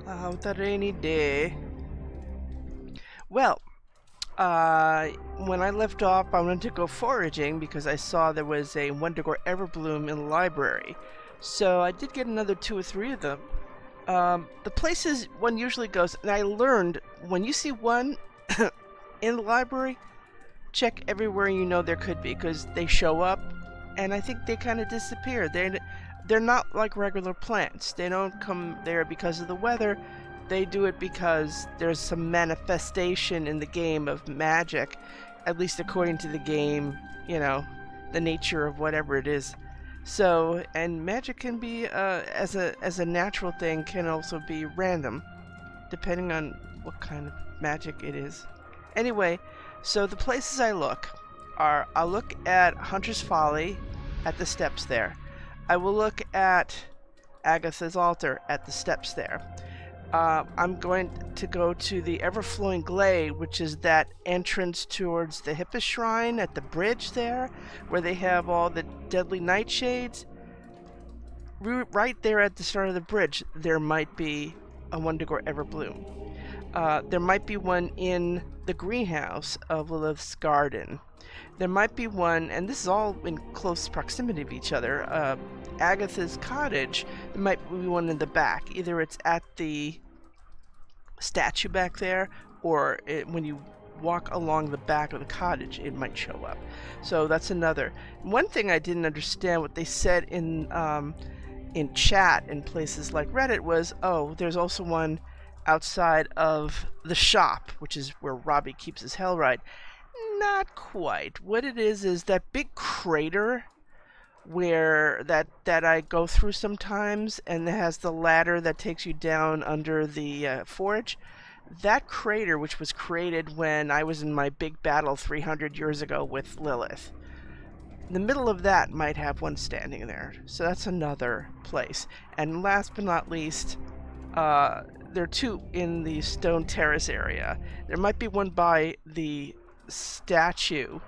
With a rainy day. Well, when I left off, I wanted to go foraging because I saw there was a Wendigo Everbloom in the library. So I did get another 2 or 3 of them. The places one usually goes, and I learned when you see one in the library, check everywhere you know there could be because they show up, and I think they kind of disappear. They're not like regular plants. They don't come there because of the weather. They do it because there's some manifestation in the game of magic, at least according to the game, you know, the nature of whatever it is. So, and magic can be, as a natural thing, can also be random, depending on what kind of magic it is. Anyway, so the places I look are, I'll look at Hunter's Folly at the steps there. I will look at Agatha's Altar at the steps there. I'm going to go to the Everflowing Glade, which is that entrance towards the Hippos Shrine at the bridge there, where they have all the deadly nightshades. Right there at the start of the bridge, there might be a Wendigo Everbloom. There might be one in the greenhouse of Lilith's garden. There might be one, and this is all in close proximity of each other, Agatha's cottage. There might be one in the back. Either it's at the statue back there, or when you walk along the back of the cottage, it might show up. So that's another. One thing I didn't understand what they said in chat in places like Reddit was, oh, there's also one outside of the shop, which is where Robbie keeps his Hellride. Not quite. What it is that big crater where that I go through sometimes, and it has the ladder that takes you down under the forge. That crater, which was created when I was in my big battle 300 years ago with Lilith, the middle of that might have one standing there. So that's another place. And last but not least, there are 2 in the Stone Terrace area. There might be one by the statue.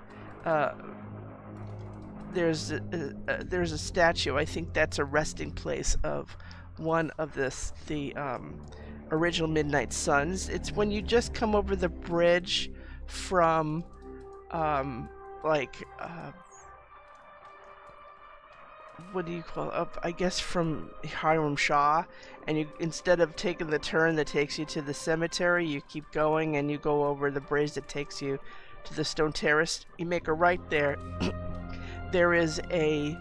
There's a statue. I think that's a resting place of one of the original Midnight Suns. It's when you just come over the bridge from what do you call it? I guess from Hiram Shaw, and you, instead of taking the turn that takes you to the cemetery, you keep going and you go over the bridge that takes you to the Stone Terrace. You make a right there. There is a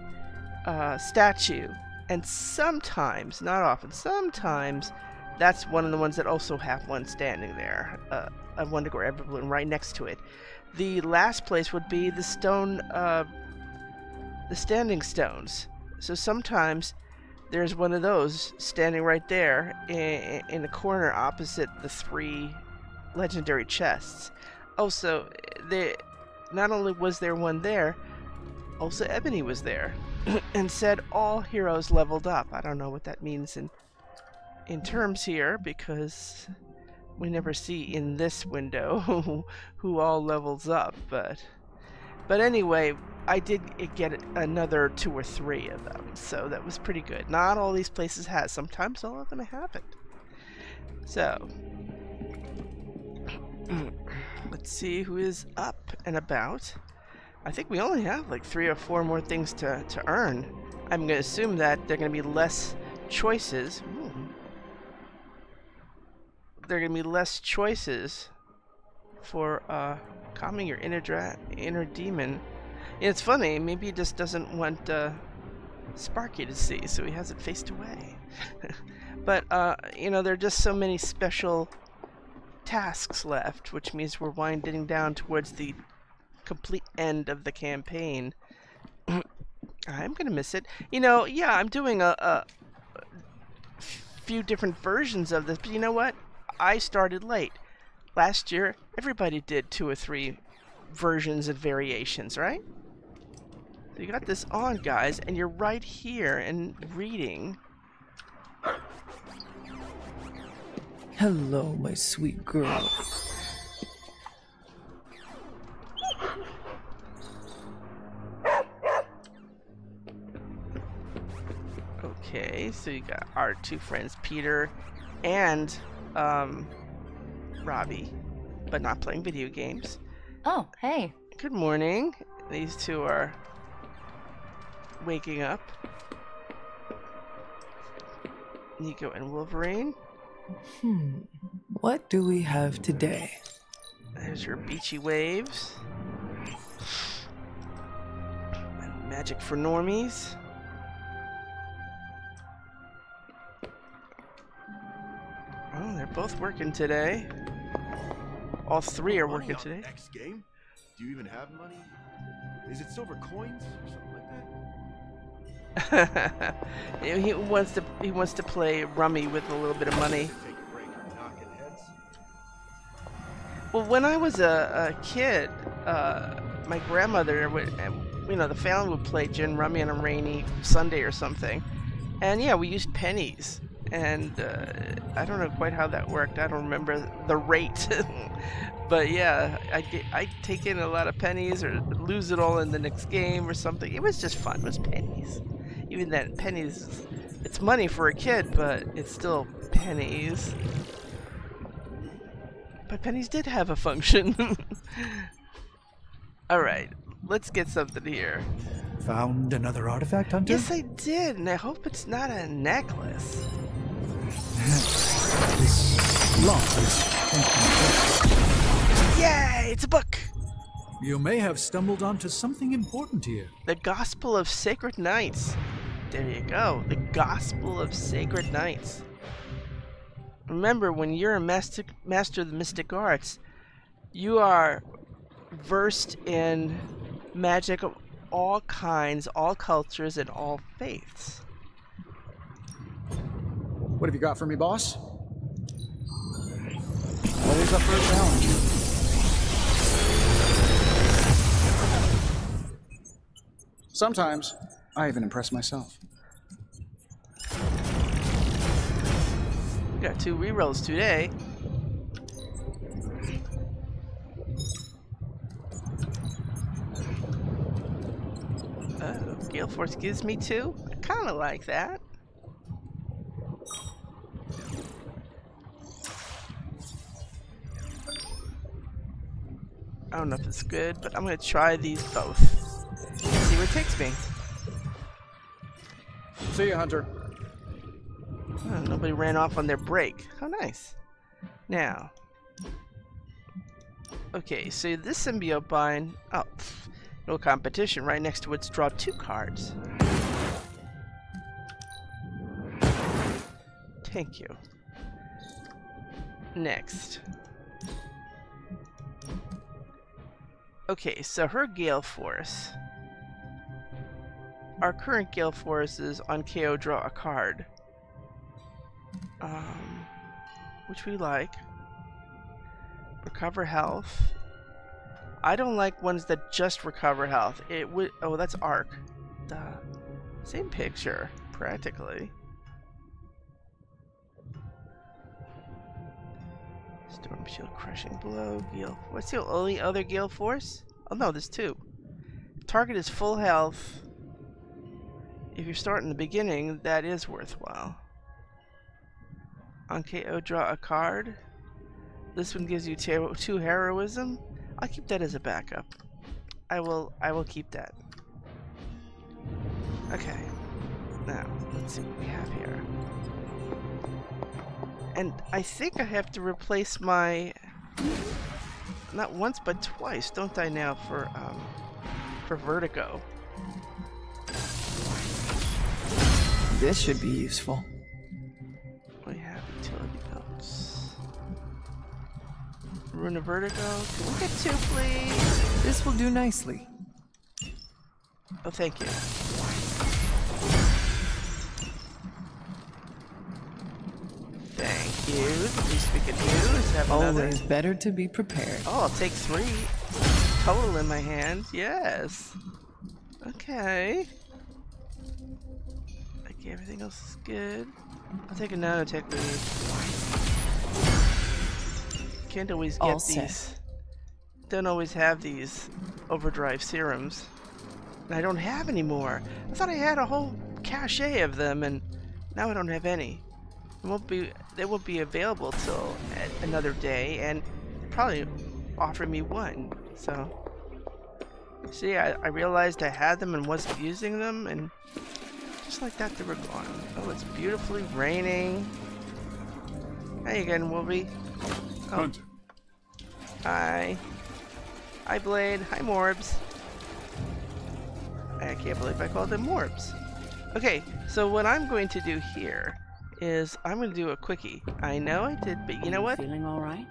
statue, and sometimes, not often, sometimes that's one of the ones that also have one standing there, a Wendigo Everbloom right next to it. The last place would be the Standing Stones. So sometimes there's one of those standing right there in the corner opposite the 3 legendary chests. Also, not only was there one there, also Ebony was there and said all heroes leveled up. I don't know what that means in terms here, because we never see in this window who all levels up, but anyway, I did get another 2 or 3 of them, so that was pretty good. Not all these places have. Sometimes all of them have it. So let's see who is up and about. I think we only have like 3 or 4 more things to earn. I'm going to assume that there are going to be less choices. Ooh. There are going to be less choices for calming your inner demon. And it's funny, maybe he just doesn't want Sparky to see, so he has it faced away. But, you know, there are just so many special tasks left, which means we're winding down towards the complete end of the campaign. I'm gonna miss it. You know, yeah, I'm doing a few different versions of this, but you know what? I started late. Last year, everybody did 2 or 3 versions and variations, right? So you got this on, guys, and you're right here and reading. Hello, my sweet girl. Okay, so you got our 2 friends, Peter and Robbie, but not playing video games. Oh, hey. Good morning. These two are waking up. Miko and Wolverine. What do we have today? There's your beachy waves. And magic for normies. Oh, they're both working today. All three are working today. Next game? Do you even have money? Is it silver coins or something like that? He wants to play rummy with a little bit of money. Take a break from knocking heads. Well, when I was a kid, my grandmother would, the family would play gin rummy on a rainy Sunday or something, and yeah, we used pennies. And I don't know quite how that worked. I don't remember the rate. But yeah, I'd take in a lot of pennies or lose it all in the next game or something. It was just fun. It was pennies. Even then, pennies, it's money for a kid, but it's still pennies. But pennies did have a function. Alright, let's get something here. Found another artifact, Hunter? Yes, I did, and I hope it's not a necklace. This lock is... Yay! It's a book! You may have stumbled onto something important here. The Gospel of Sacred Knights. There you go. The Gospel of Sacred Knights. Remember, when you're a master of the mystic arts, you are versed in magic of all kinds, all cultures, and all faiths. What have you got for me, boss? Always up for a challenge. Sometimes, I even impress myself. We got 2 rerolls today. Oh, Gale Force gives me 2? I kinda like that. I don't know if it's good, but I'm gonna try these both. See where it takes me. See ya, Hunter. Oh, nobody ran off on their break. How nice. Now. Okay, so this symbiote bind. Oh, no competition. Right next to it's draw 2 cards. Thank you. Next. Okay, so her Gale Force. Our current Gale Force is on KO draw a card. Which we like. Recover health. I don't like ones that just recover health. It would. Oh, that's Arc. Duh. Same picture, practically. Storm Shield, Crushing Blow, Gale. What's the only other Gale Force? Oh no, there's 2. Target is full health. If you're starting the beginning, that is worthwhile. On KO, draw a card. This one gives you 2 heroism. I'll keep that as a backup. I will keep that. Okay. Now, let's see what we have here. And I think I have to replace my, not once but twice, don't I now, for Vertigo. This should be useful. We have utility belts. Rune of Vertigo. Can we get 2, please? This will do nicely. Oh, thank you. Thank you. The least we can do is have another. Always better to be prepared. Oh, I'll take 3. Total in my hand. Yes. Okay. Okay, everything else is good. I'll take a nanotech lead. Can't always get these. Don't always have these overdrive serums. And I don't have any more. I thought I had a whole cache of them, and now I don't have any. They won't be available till another day, and probably offer me one. So, see, I realized I had them and wasn't using them, and just like that, they were gone. Oh, it's beautifully raining. Hey again, Wolby. Oh. Hunter. Hi. Hi, Blade. Hi, Morbs. I can't believe I called them Morbs. Okay, so what I'm going to do here is I'm going to do a quickie. I know I did, but you know what? Feeling all right?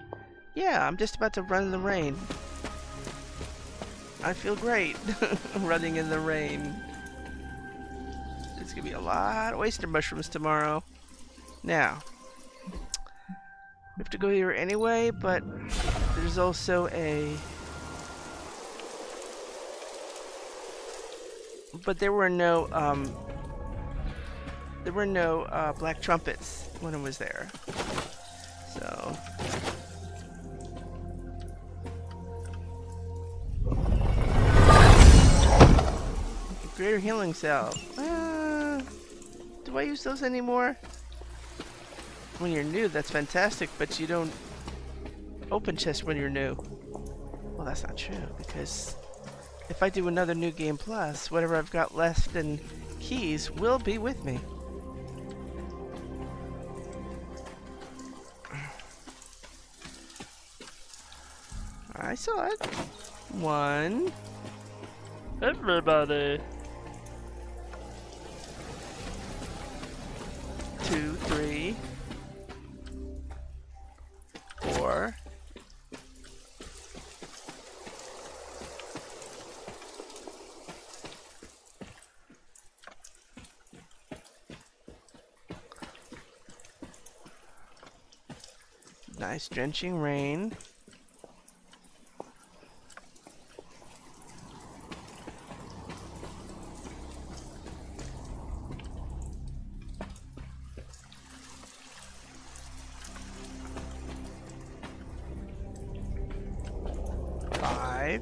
Yeah, I'm just about to run in the rain. I feel great running in the rain. There's going to be a lot of oyster mushrooms tomorrow. Now, we have to go here anyway, but there's also a... But there were no black trumpets when I was there. So greater healing cell. Do I use those anymore? When you're new, that's fantastic, but you don't open chests when you're new. Well, that's not true, because if I do another New Game Plus, whatever I've got left in keys will be with me. I saw it. 1. Everybody. 2, 3. 4. Nice drenching rain. Five.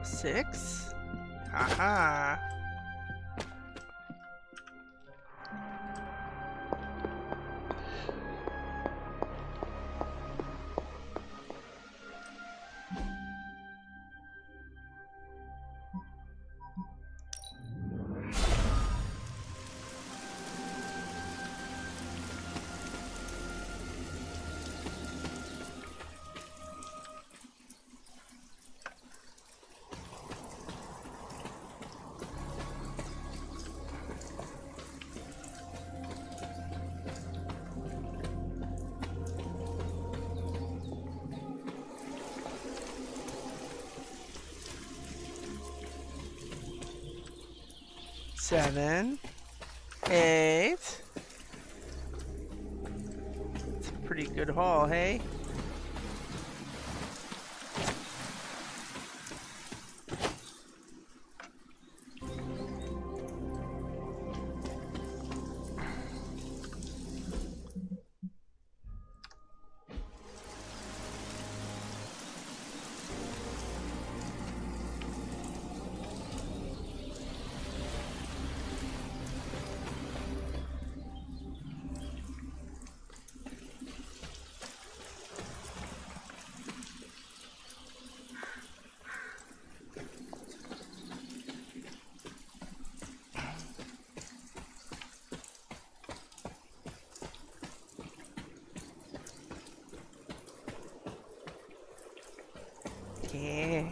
Six. Aha. Seven, 8. It's a pretty good haul, hey? Yeah.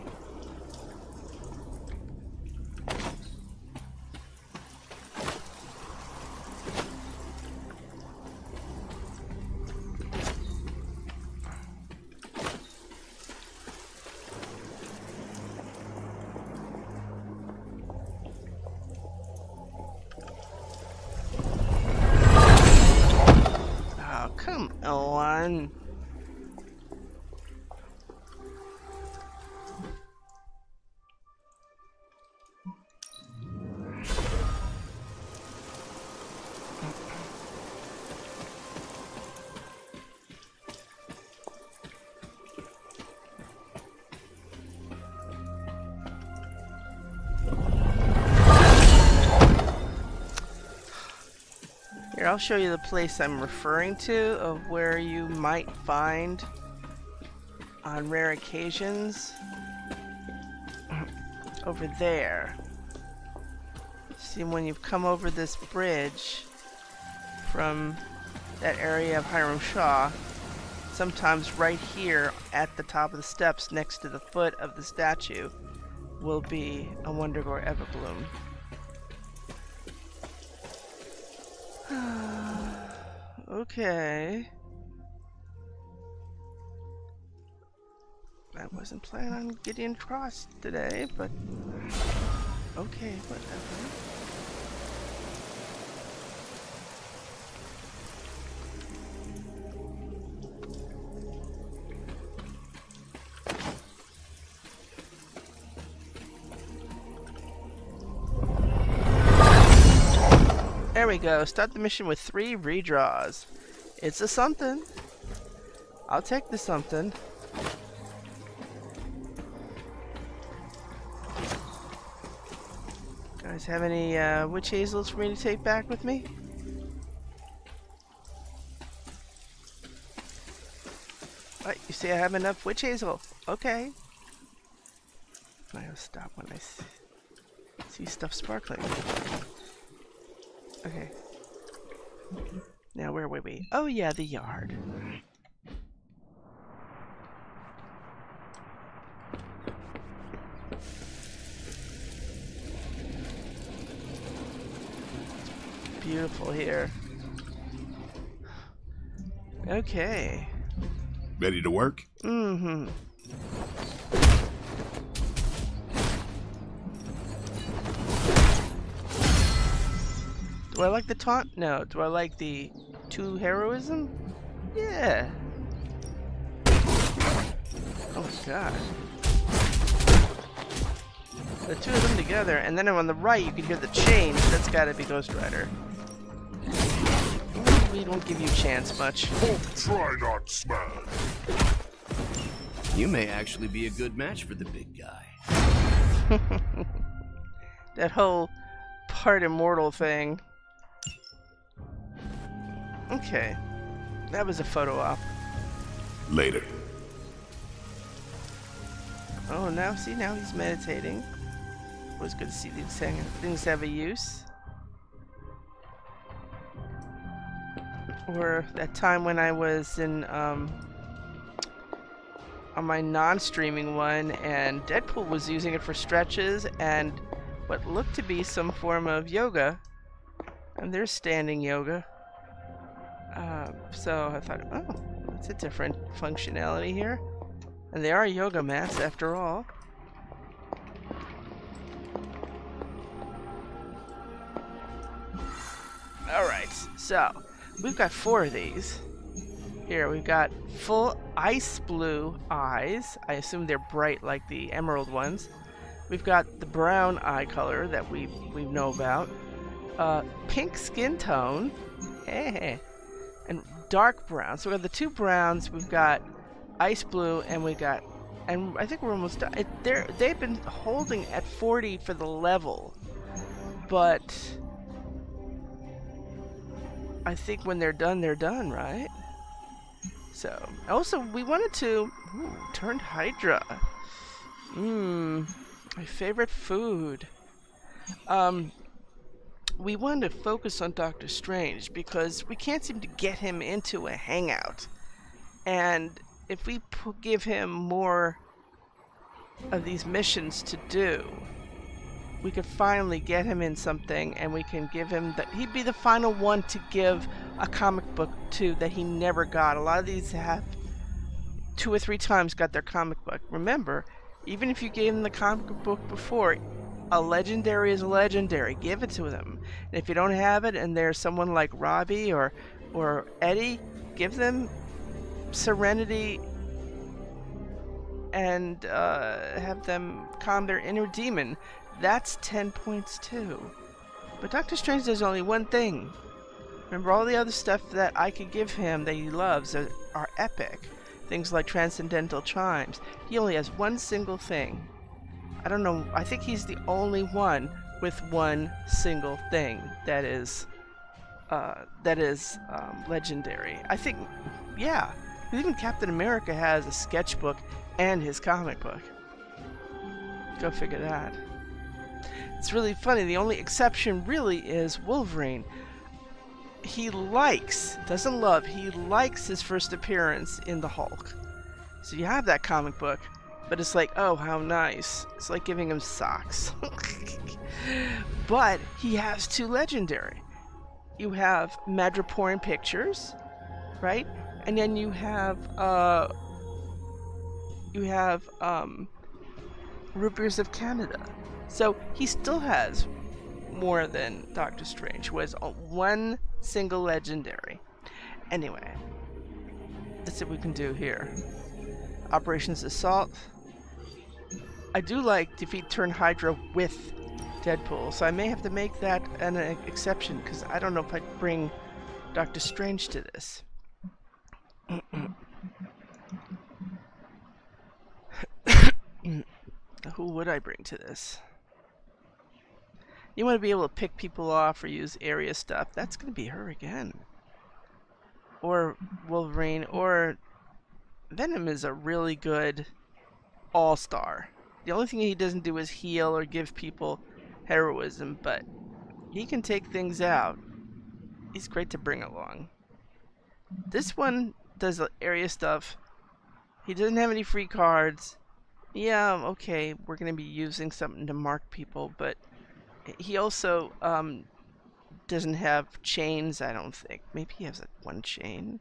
Here, I'll show you the place I'm referring to of where you might find on rare occasions. Over there. See, when you've come over this bridge from that area of Hiram Shaw, sometimes right here at the top of the steps next to the foot of the statue will be a Wondergore Everbloom. Okay. I wasn't planning on getting across today, but okay, whatever. There we go. Start the mission with 3 redraws. It's a something. I'll take the something. Guys have any witch hazels for me to take back with me? What? You say I have enough witch hazel? Okay. I'll stop when I see stuff sparkling. Okay. Now where were we? Oh yeah, the yard. Beautiful here. Okay. Ready to work? Mm-hmm. Do I like the taunt? No. Do I like the 2 heroism? Yeah. Oh my god. The 2 of them together, and then on the right you can hear the change. That's gotta be Ghost Rider. We don't give you a chance much. Try not smash. You may actually be a good match for the big guy. That whole part immortal thing. Okay. That was a photo op. Later. Oh, now see, now he's meditating. It was good to see these things have a use. Or that time when I was in on my non-streaming one, and Deadpool was using it for stretches and what looked to be some form of yoga, and there's standing yoga. So I thought, oh, that's a different functionality here, and they are yoga mats after all. Alright, so we've got 4 of these. Here we've got full ice blue eyes. I assume they're bright like the emerald ones. We've got the brown eye color that we know about. Pink skin tone. Hey. And dark brown. So we got the 2 browns. We've got ice blue, and we got, and I think we're almost done. They've been holding at 40 for the level, but I think when they're done, right? So, also, we wanted to... Ooh, Turned Hydra. My favorite food. We wanted to focus on Doctor Strange because we can't seem to get him into a hangout. And if we give him more of these missions to do, we could finally get him in something, and we can give him he'd be the final one to give a comic book to that he never got. A lot of these have 2 or 3 times got their comic book. Remember, even if you gave him the comic book before, a legendary is a legendary. Give it to them. And if you don't have it, and there's someone like Robbie or Eddie, give them Serenity and have them calm their inner demon. That's 10 points too. But Doctor Strange does only one thing. Remember, all the other stuff that I could give him that he loves are epic. Things like Transcendental Chimes. He only has one single thing. I don't know, I think he's the only one with one single thing. That is that is legendary. I think, yeah. Even Captain America has a sketchbook and his comic book. Go figure that. It's really funny. The only exception really is Wolverine. He likes, doesn't love, he likes his first appearance in the Hulk. So you have that comic book, but it's like, oh, how nice. It's like giving him socks. But he has two legendary. You have Madripoor Pictures, right? And then you have Vampyres of Canada. So he still has more than Doctor Strange, who has one single legendary. Anyway, let's see what we can do here. Operations Assault. I do like defeat Turned Hydra with Deadpool, so I may have to make that an exception, because I don't know if I'd bring Doctor Strange to this. Who would I bring to this? You want to be able to pick people off or use area stuff. That's going to be her again. Or Wolverine. Or Venom is a really good all-star. The only thing he doesn't do is heal or give people heroism, but he can take things out. He's great to bring along. This one does area stuff. He doesn't have any free cards. Yeah, okay, we're going to be using something to mark people, but he also doesn't have chains, I don't think. Maybe he has one chain.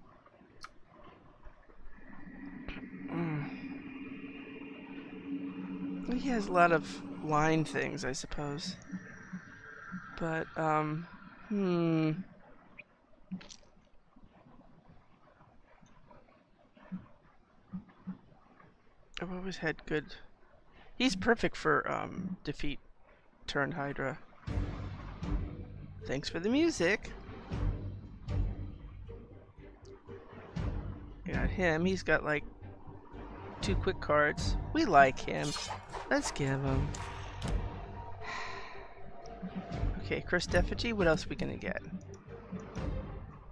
He has a lot of line things, I suppose. But, I've always had good... He's perfect for, defeat Turned Hydra. Thanks for the music. Got him. He's got, like, 2 quick cards. We like him. Let's give him. Okay, Cursed Effigy. What else are we gonna get?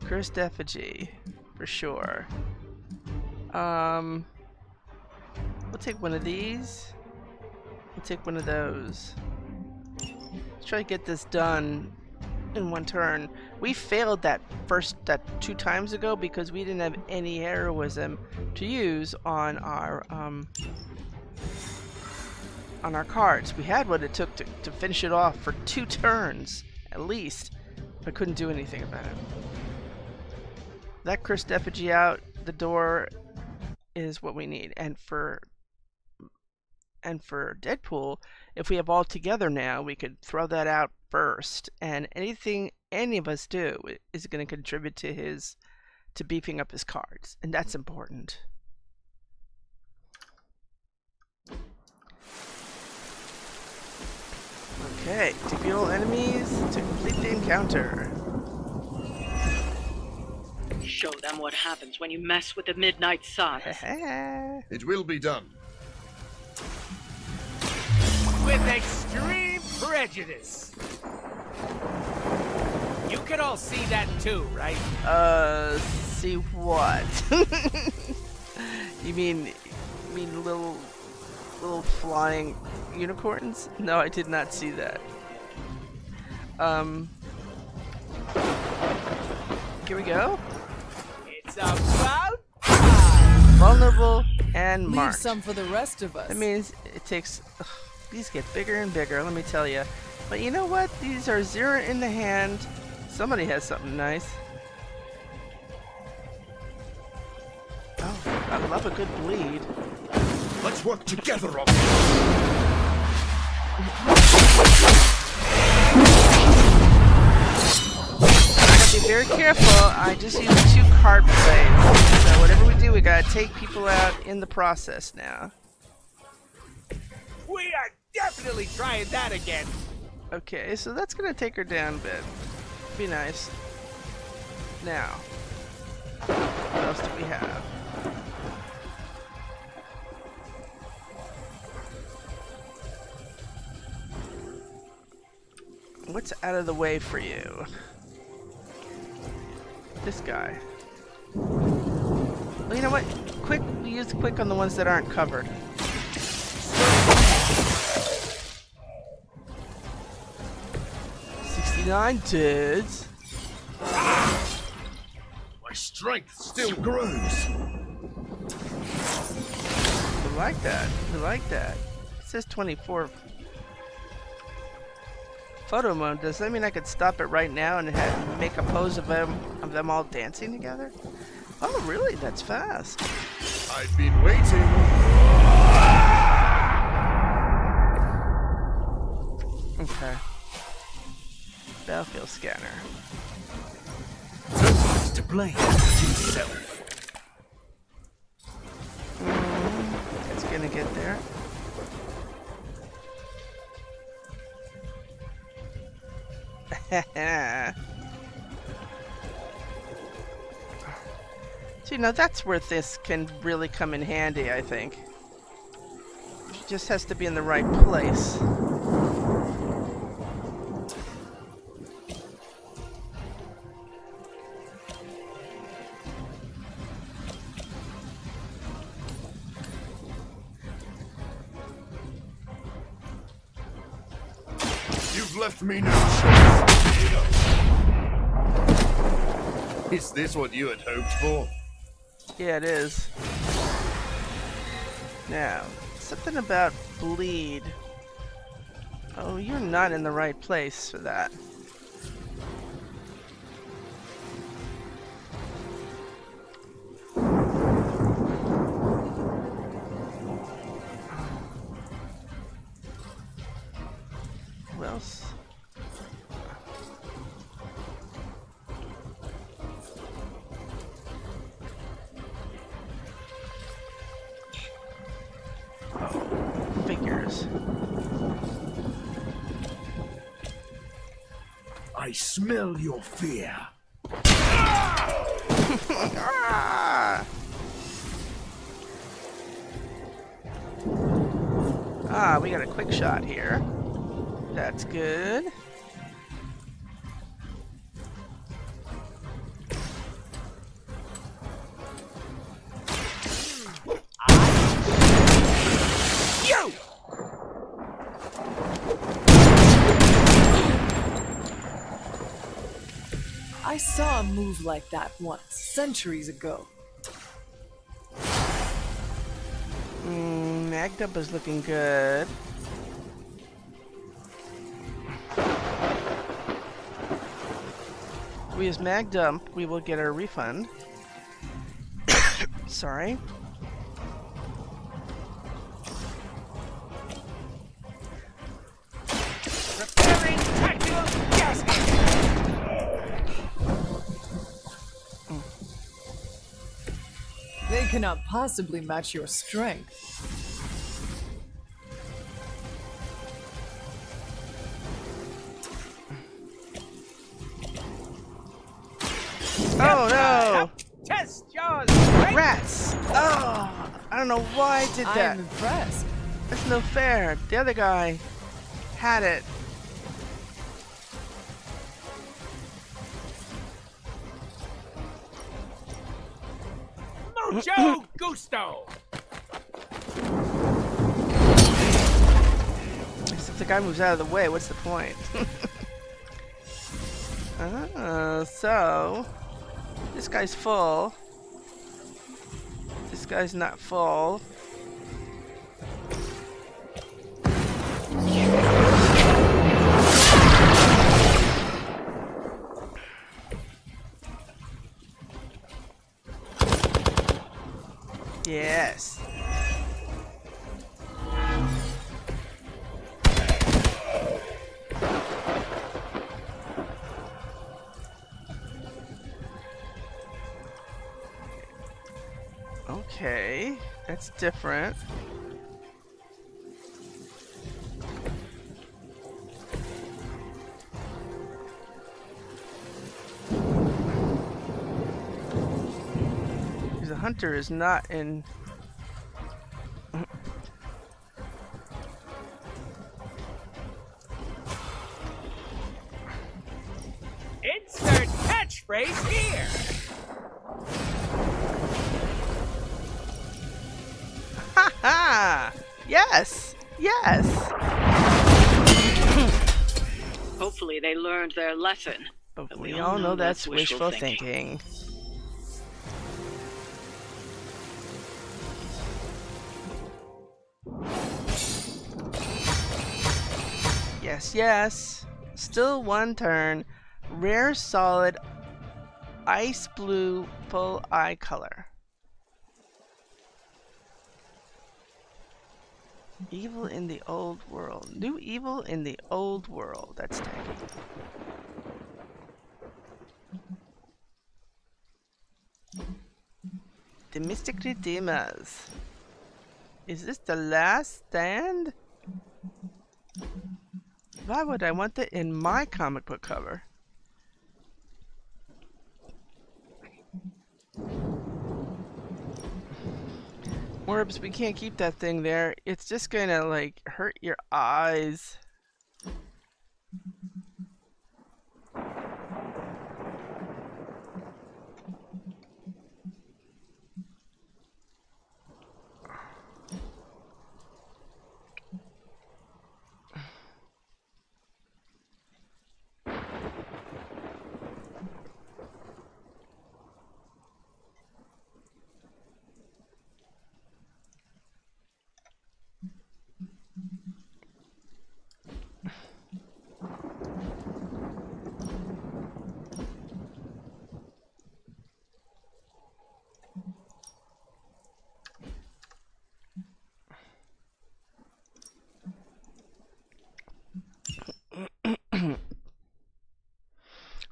Cursed Effigy. For sure. We'll take one of these. We'll take one of those. Let's try to get this done in one turn. We failed that 2 times ago because we didn't have any heroism to use on our cards. We had what it took to finish it off for 2 turns at least, but couldn't do anything about it. That Cursed Effigy out the door is what we need, and for Deadpool, if we have all together now, we could throw that out first, and anything any of us do is going to contribute to beefing up his cards, and that's important. Okay, defeat all enemies to complete the encounter. Show them what happens when you mess with the Midnight Suns. It will be done. With extreme prejudice. You can all see that too, right? See what? You mean little flying unicorns? No, I did not see that. Here we go. It's about Vulnerable and marked. Leave some for the rest of us. That means it takes... these get bigger and bigger, let me tell you. But you know what? These are 0 in the hand. Somebody has something nice. Oh, I love a good bleed. Let's work together on Be very careful. I just used 2 card plays. So whatever we do, we gotta take people out in the process now. We are definitely trying that again. Okay, so that's gonna take her down a bit. Be nice. Now, what else do we have? What's out of the way for you? this guy. Well, you know what? Quick, we use quick on the ones that aren't covered. 69 dudes. My strength still grows. We like that. We like that. It says 24 photo mode. Does that mean I could stop it right now and make a pose of them all dancing together? Oh, really? That's fast. I've been waiting. Okay. Battlefield scanner. Nobody's to blame but yourself. It's gonna get there. See, now that's where this can really come in handy, I think. It just has to be in the right place. You've left me no choice. Is this what you had hoped for? Yeah, it is. Now, something about bleed. Oh, you're not in the right place for that. Who else? Figures. I smell your fear. Ah, we got a quick shot here. That's good. I saw a move like that once, centuries ago. Magdump is looking good. If we use Magdump, we will get our refund. Sorry. Preparing tactical gas handle. They cannot possibly match your strength. Oh no! Test your strength. Rats! Oh, I don't know why I did that. I'm impressed. That's no fair. The other guy had it. Mucho gusto. If the guy moves out of the way, what's the point? So this guy's full. This guy's not full. Yes. Okay, that's different. Because the hunter is not in. Insert catchphrase here. Yes! Yes! Hopefully they learned their lesson. But we all know that's wishful thinking. Yes, yes. Still one turn. Rare solid ice blue full eye color. Evil in the old world. New evil in the old world. That's tacky. The Mystic Redeemers. Is this the last stand? Why would I want that in my comic book cover? Orbs, we can't keep that thing there. It's just gonna, like, hurt your eyes.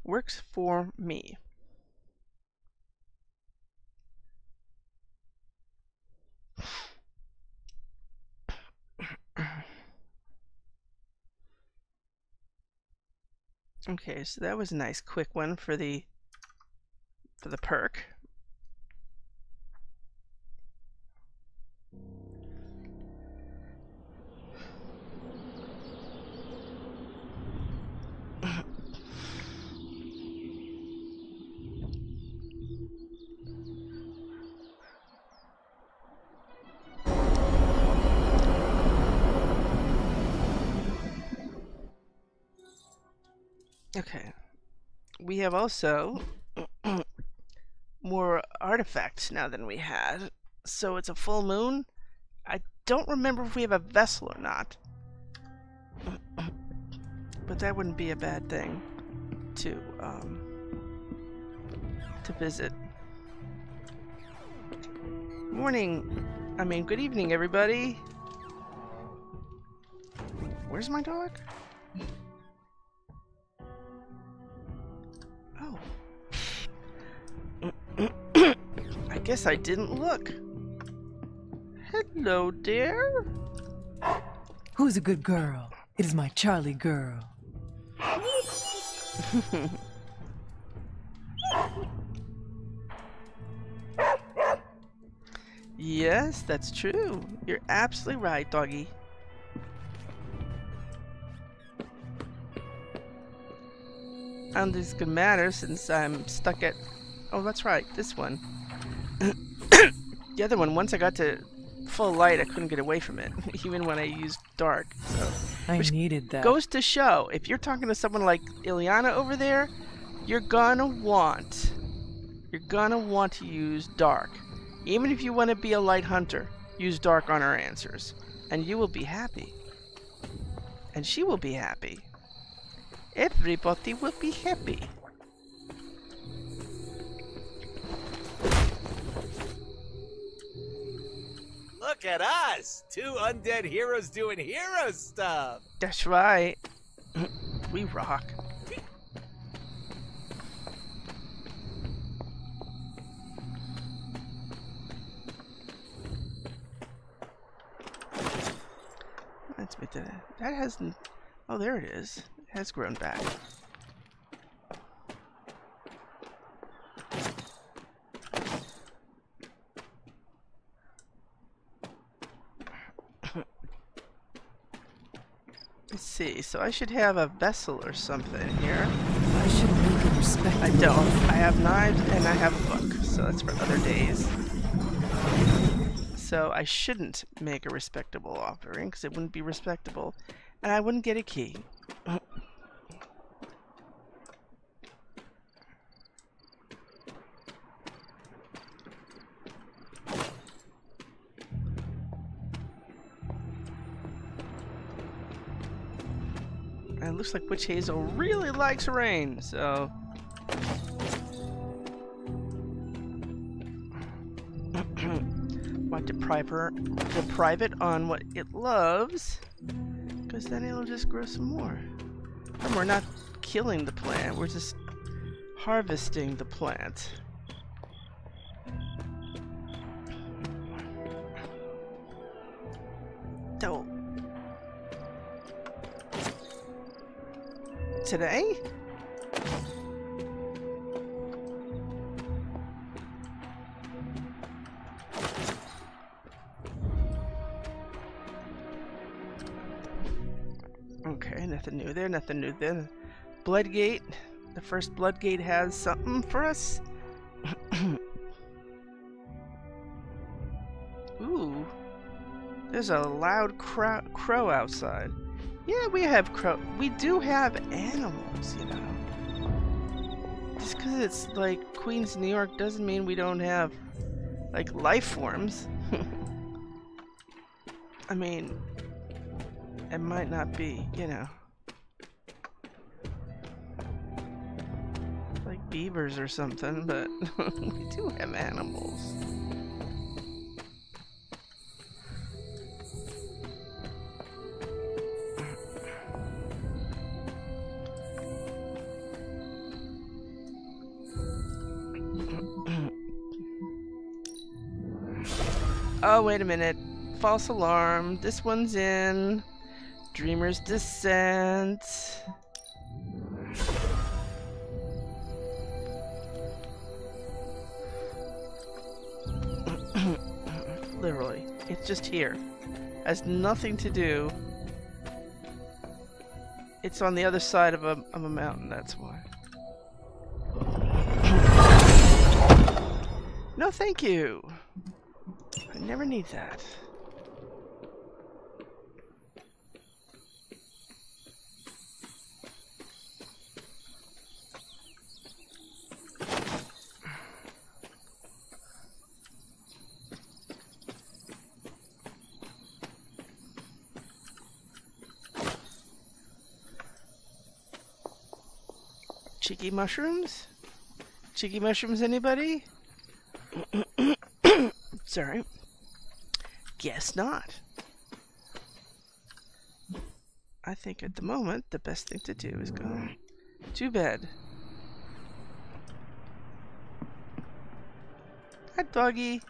Works for me. Okay, so that was a nice quick one for the perk. Okay, we have also more artifacts now than we had. So it's a full moon. I don't remember if we have a vessel or not, but that wouldn't be a bad thing to visit. Good evening, everybody. Where's my dog? Oh. I guess I didn't look. Hello, dear. Who's a good girl? It is my Charlie girl. Yes, that's true. You're absolutely right, doggy. I don't think it's gonna matter since I'm stuck at... Oh, that's right, this one. The other one, once I got to full light, I couldn't get away from it, even when I used dark. So, I needed that. Goes to show, if you're talking to someone like Ileana over there, you're gonna want to use dark. Even if you want to be a light hunter, use dark on her answers, and you will be happy. And she will be happy. Everybody will be happy. Look at us! Two undead heroes doing hero stuff! That's right. We rock. Let's make that hasn't... Oh, there it is. It has grown back. Let's see. So I should have a vessel or something here. I should make a respectable... I don't. I have knives and I have a book. So that's for other days. So I shouldn't make a respectable offering, because it wouldn't be respectable, and I wouldn't get a key. And it looks like Witch Hazel really likes rain, so... Why deprive it on what it loves? Because then it'll just grow some more. And we're not killing the plant, we're just harvesting the plant. Oh. Today? Okay, nothing new there, nothing new there. Bloodgate. The first Bloodgate has something for us. Ooh. There's a loud crow outside. Yeah, we have crow. We do have animals, you know. Just because it's like Queens, New York doesn't mean we don't have, like, life forms. I mean, it might not be, you know, like beavers or something, but we do have animals. Oh, wait a minute. False alarm. This one's in. Dreamer's Descent. Literally. It's just here. Has nothing to do. It's on the other side of a mountain, that's why. No, thank you. I never need that. Cheeky mushrooms? Cheeky mushrooms, anybody? Sorry. Guess not. I think at the moment the best thing to do is go to bed. Hi, doggy.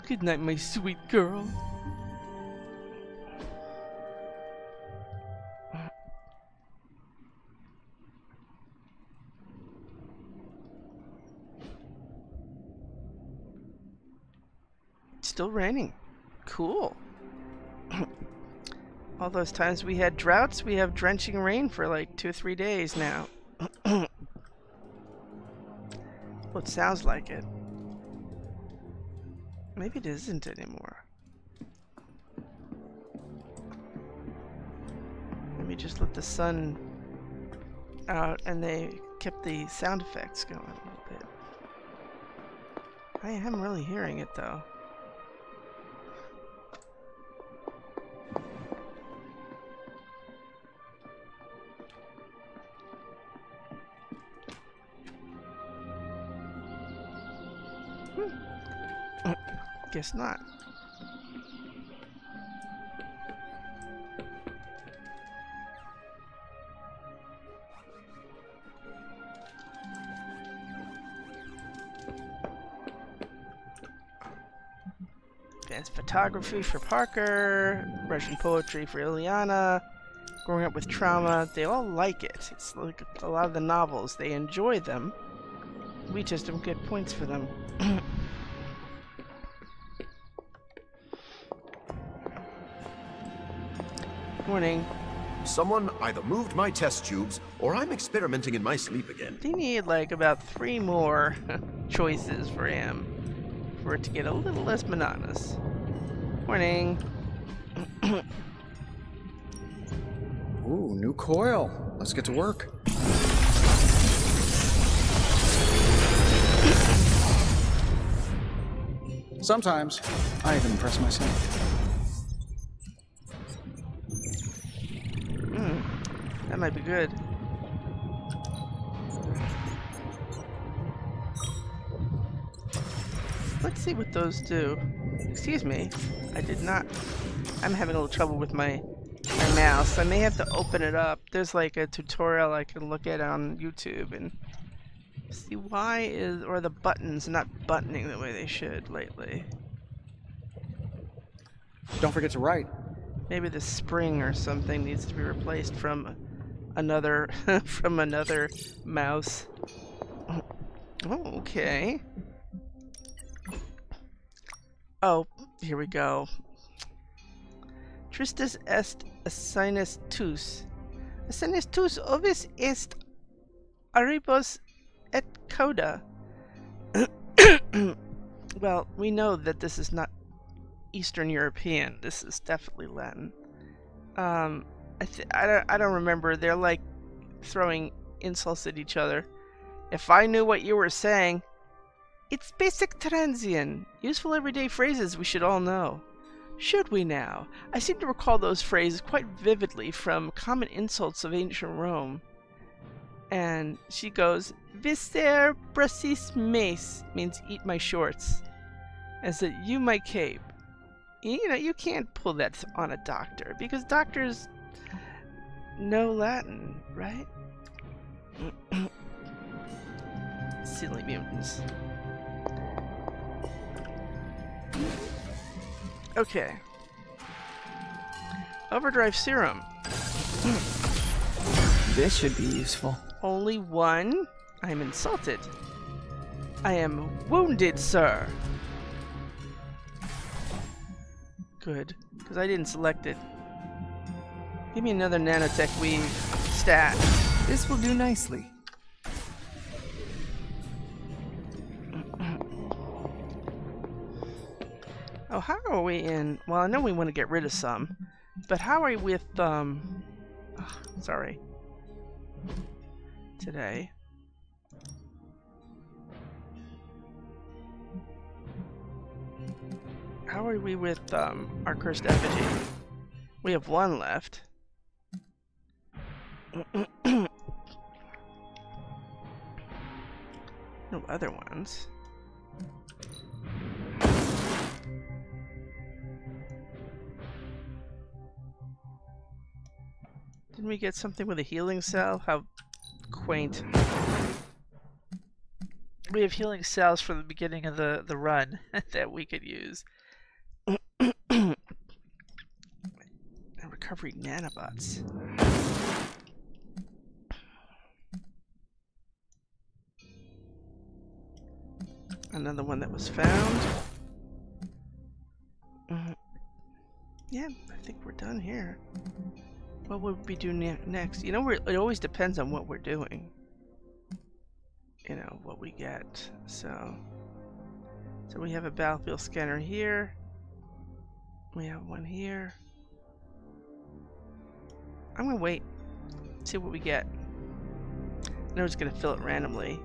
Good night, my sweet girl. Still raining. Cool. All those times we had droughts, we have drenching rain for like 2 or 3 days now. Well, it sounds like it. Maybe it isn't anymore. Maybe just let the sun out and they kept the sound effects going a little bit. I am really hearing it though. Guess not. Advanced photography for Parker, Russian poetry for Ileana, growing up with trauma. They all like it. It's like a lot of the novels. They enjoy them. We just don't get points for them. Morning. Someone either moved my test tubes, or I'm experimenting in my sleep again. They need like about 3 more choices for him for it to get a little less monotonous. Morning. Ooh, new coil. Let's get to work. Sometimes, I even impress myself. That might be good. Let's see what those do. Excuse me, I did not. I'm having a little trouble with my mouse. I may have to open it up. There's like a tutorial I can look at on YouTube and see why or the buttons not buttoning the way they should lately. Don't forget to write. Maybe the spring or something needs to be replaced from another mouse. Oh, okay. Oh, here we go. Tristis est asinus tus. Asinus tus ovis est aribus et coda. Well, we know that this is not Eastern European. This is definitely Latin. I don't remember. They're like throwing insults at each other. If I knew what you were saying, it's basic Transian, useful everyday phrases we should all know. Should we now? I seem to recall those phrases quite vividly from common insults of ancient Rome. And she goes, Viscer bracis mes, means eat my shorts. As that you my cape. You know, you can't pull that on a doctor, because doctors know Latin, right? Silly mutants. Okay. Overdrive serum. This should be useful. Only one? I'm insulted. I am wounded, sir. Good, because I didn't select it. Give me another nanotech weave stat. This will do nicely. Oh, how are we in? Well, I know we want to get rid of some, but how are we with sorry. Today. How are we with our cursed effigy? We have one left. No other ones. Didn't we get something with a healing cell? How quaint. We have healing cells from the beginning of the run that we could use. And recovery nanobots. Another one that was found. Yeah, I think we're done here. What would we do next? You know, it always depends on what we're doing. You know, what we get. So we have a battlefield scanner here. We have one here. I'm gonna wait, see what we get. I know it's gonna fill it randomly.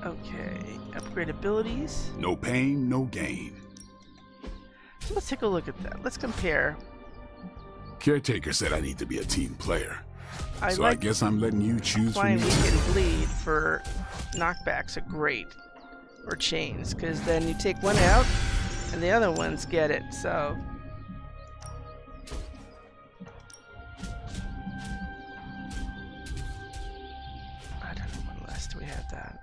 Okay, upgrade abilities. No pain, no gain. So let's take a look at that. Let's compare. Caretaker said I need to be a team player. So like I guess I'm letting you choose for me. Flying weak and bleed for knockbacks are great. Or chains, because then you take one out and the other ones get it, so. I don't know when last we had that.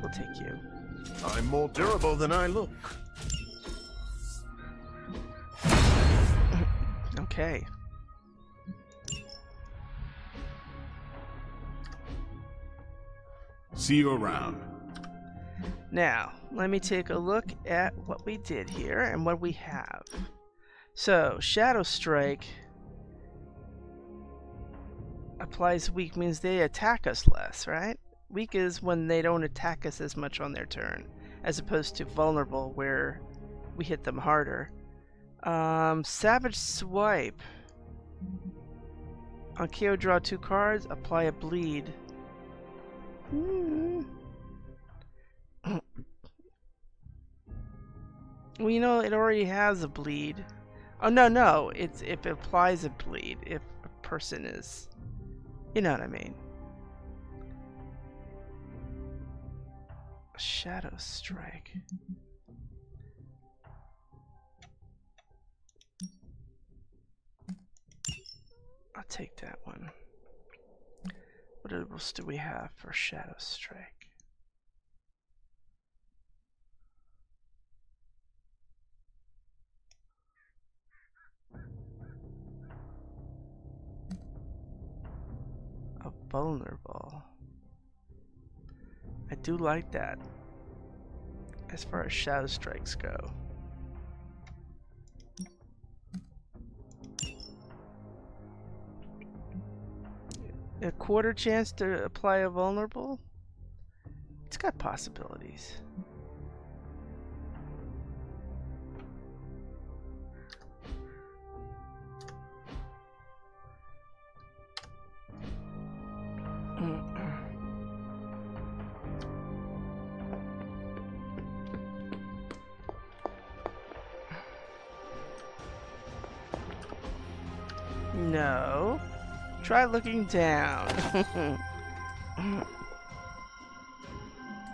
We'll take you. I'm more durable than I look. Okay. See you around. Now, let me take a look at what we did here and what we have. So, Shadow Strike. Applies weak means they attack us less, right? Weak is when they don't attack us as much on their turn, as opposed to vulnerable where we hit them harder. Savage Swipe. On KO, draw 2 cards, apply a bleed. Well, you know, it already has a bleed. Oh, no, it's if it applies a bleed, if a person is... You know what I mean. Shadow Strike. I'll take that one. What else do we have for Shadow Strike? A vulnerable. I do like that as far as Shadow Strikes go. A quarter chance to apply a vulnerable? It's got possibilities. No. Try looking down.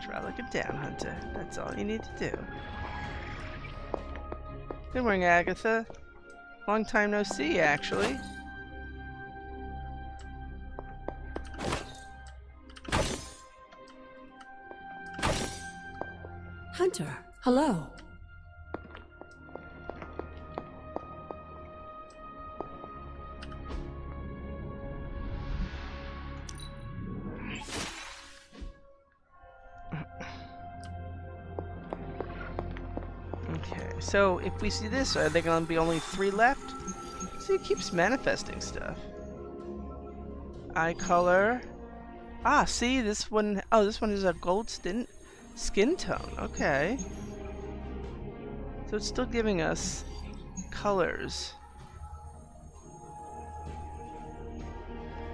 Try looking down, Hunter. That's all you need to do. Good morning, Agatha. Long time no see, actually. Hunter, hello. So if we see this, are there going to be only 3 left? See, it keeps manifesting stuff. Eye color. Ah, see, this one. Oh, this one is a gold skin tone. Okay. So it's still giving us colors.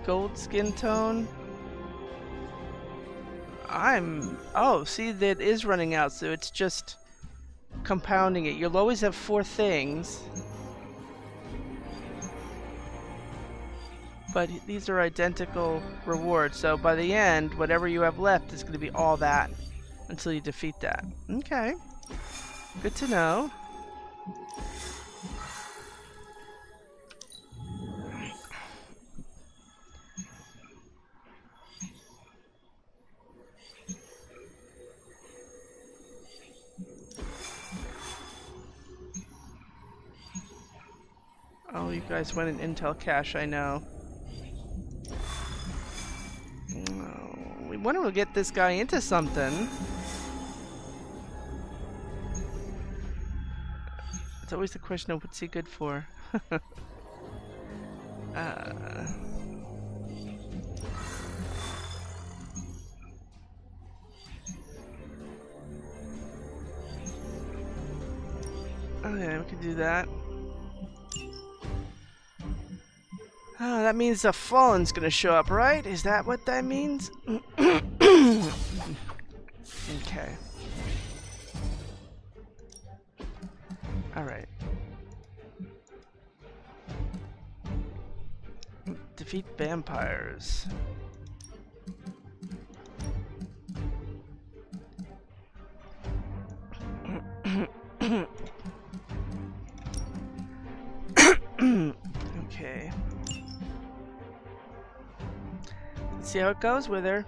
Gold skin tone. Oh, see, that is running out, so it's just compounding it. You'll always have 4 things, but these are identical rewards, so by the end whatever you have left is going to be all that until you defeat that. Okay, good to know. Oh, you guys went in intel cache, I know. Oh, we want to get this guy into something. It's always the question of what's he good for. Oh yeah, we could do that. Oh, that means the Fallen's gonna show up, right? Is that what that means? Okay. Alright. Defeat Vampyres. Okay. Let's see how it goes with her.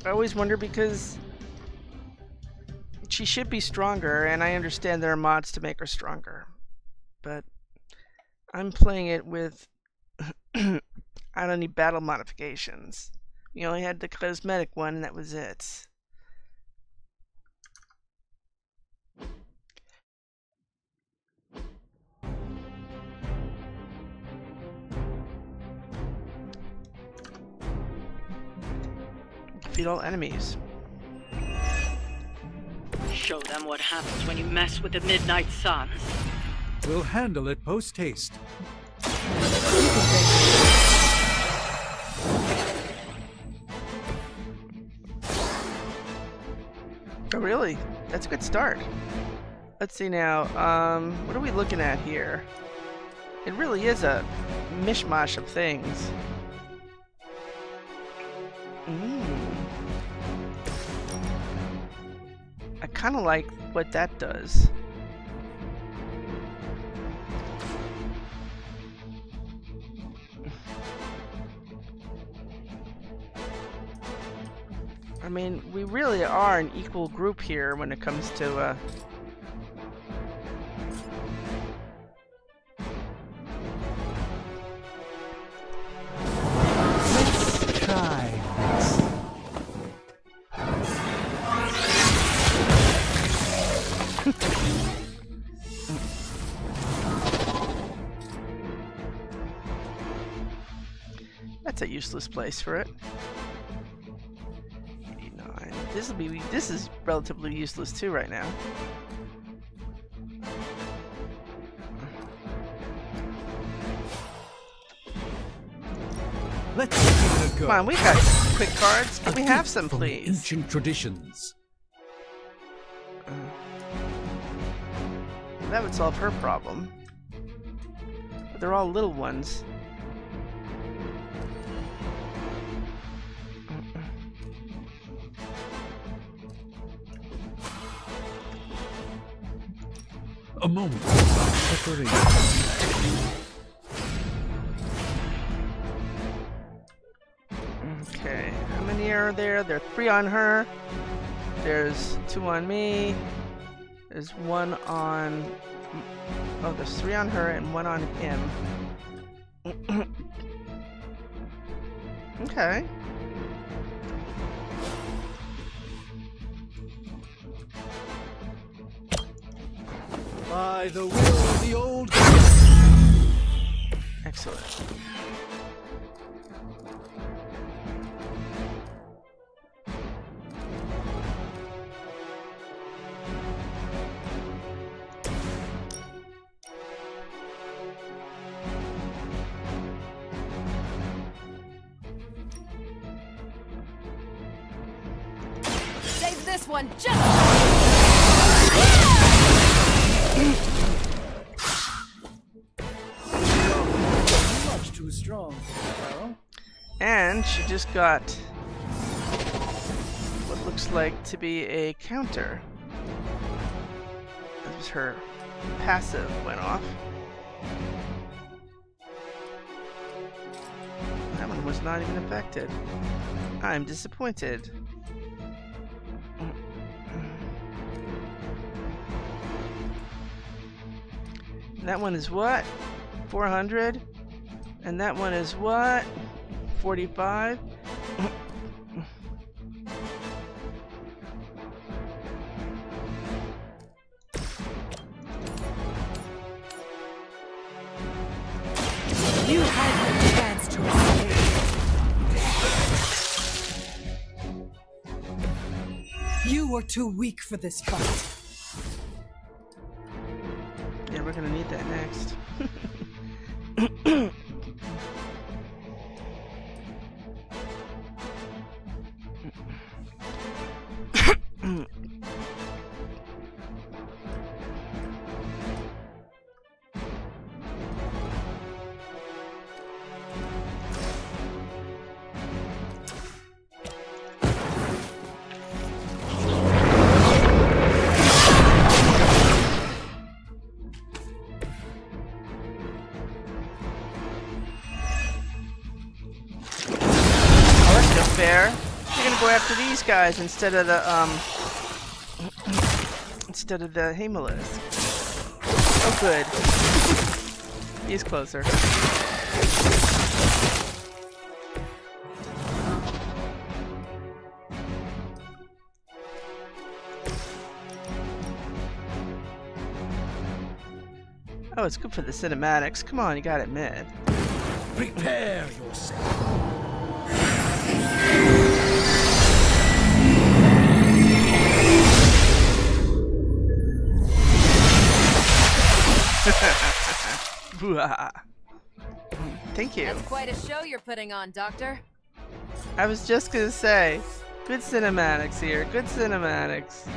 I always wonder because she should be stronger, and I understand there are mods to make her stronger, but I'm playing it with I don't need battle modifications. You only had the cosmetic one, and that was it. Defeat all enemies. Show them what happens when you mess with the Midnight Suns. We'll handle it post-haste. Oh, really? That's a good start. Let's see now. What are we looking at here? It really is a mishmash of things. I kind of like what that does. I mean, we really are an equal group here when it comes to Let's try this. That's a useless place for it. 89. This is relatively useless too right now. Let's give it a go. Come on, we got quick cards. Can we have some, From please? Ancient traditions. That would solve her problem. But they're all little ones. A moment of separation. Okay, how many are there? There are 3 on her. There's 2 on me. There's 1 on... Oh, there's 3 on her and 1 on him. Okay. By the will of the old... Excellent. Save this one just... Much too strong, Carol. And she just got what looks like to be a counter. That was her passive went off. That one was not even affected. I'm disappointed. That one is what? 400? And that one is what? 45? You had your chance to escape. You were too weak for this fight. Yeah, we're gonna need that next. Fair. You're gonna go after these guys instead of the Hamelisk. Oh good. He's closer. Oh, it's good for the cinematics. Come on, you gotta admit. Prepare yourself. Thank you. That's quite a show you're putting on, Doctor. I was just gonna say, good cinematics here. Good cinematics.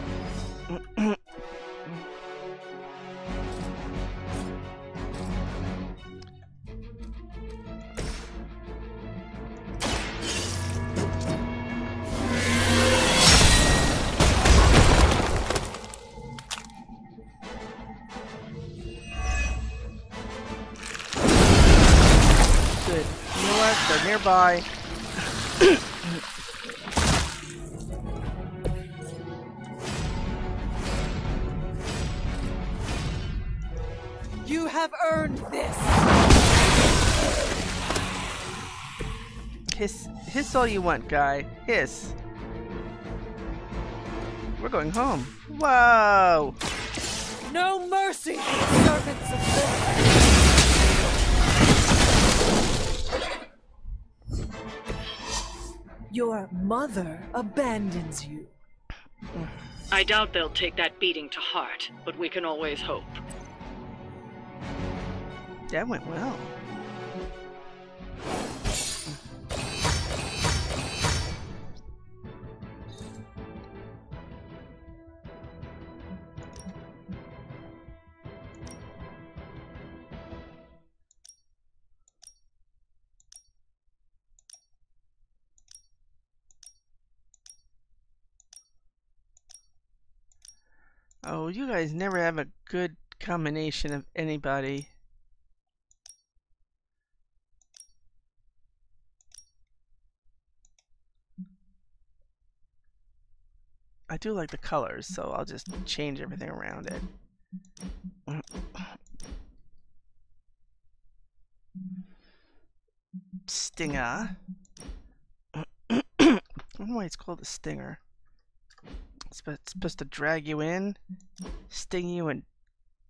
Good. You know what? They're nearby. You have earned this. Hiss all you want, guy. Hiss. We're going home. Whoa! No mercy, servants of God. Your mother abandons you. I doubt they'll take that beating to heart, but we can always hope. That went well. Oh, you guys never have a good combination of anybody. I do like the colors, so I'll just change everything around it. Stinger. I don't know why it's called a stinger. It's supposed to drag you in, sting you, and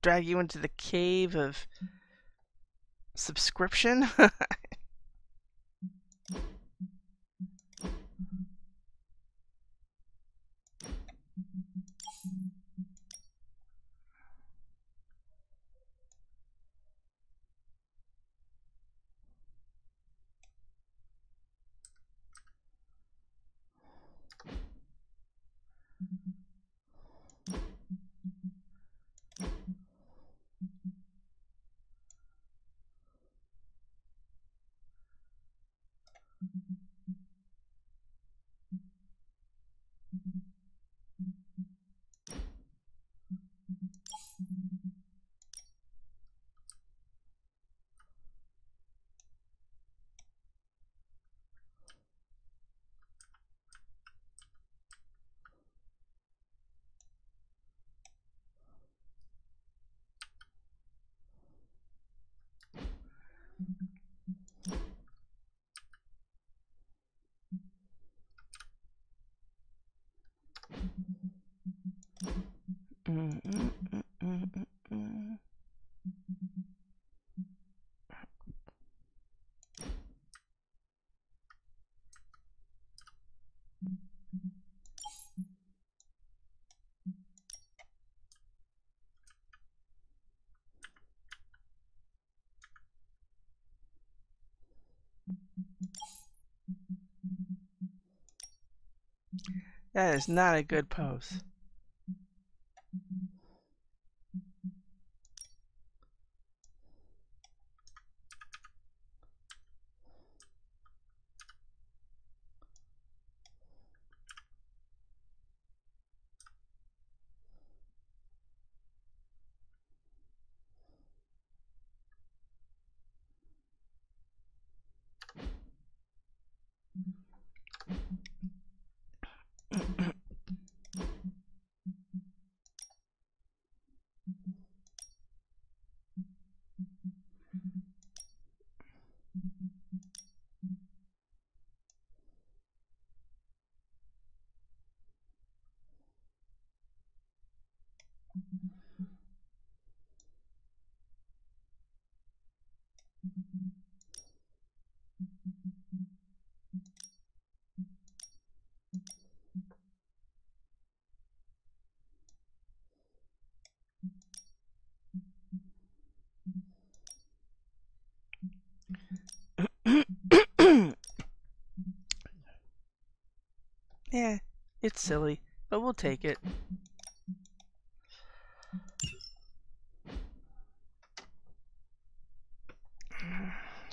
drag you into the cave of subscription. That is not a good pose. It's silly, but we'll take it.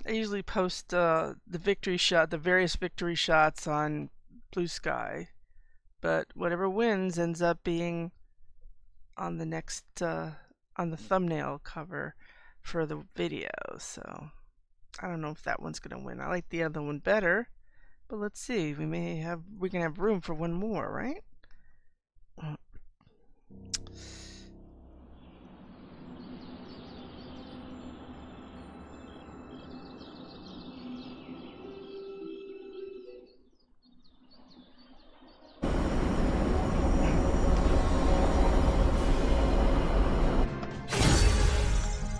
I usually post the various victory shots on Blue Sky, but whatever wins ends up being on the next on the thumbnail cover for the video. So I don't know if that one's gonna win. I like the other one better, but let's see. We can have room for one more, right?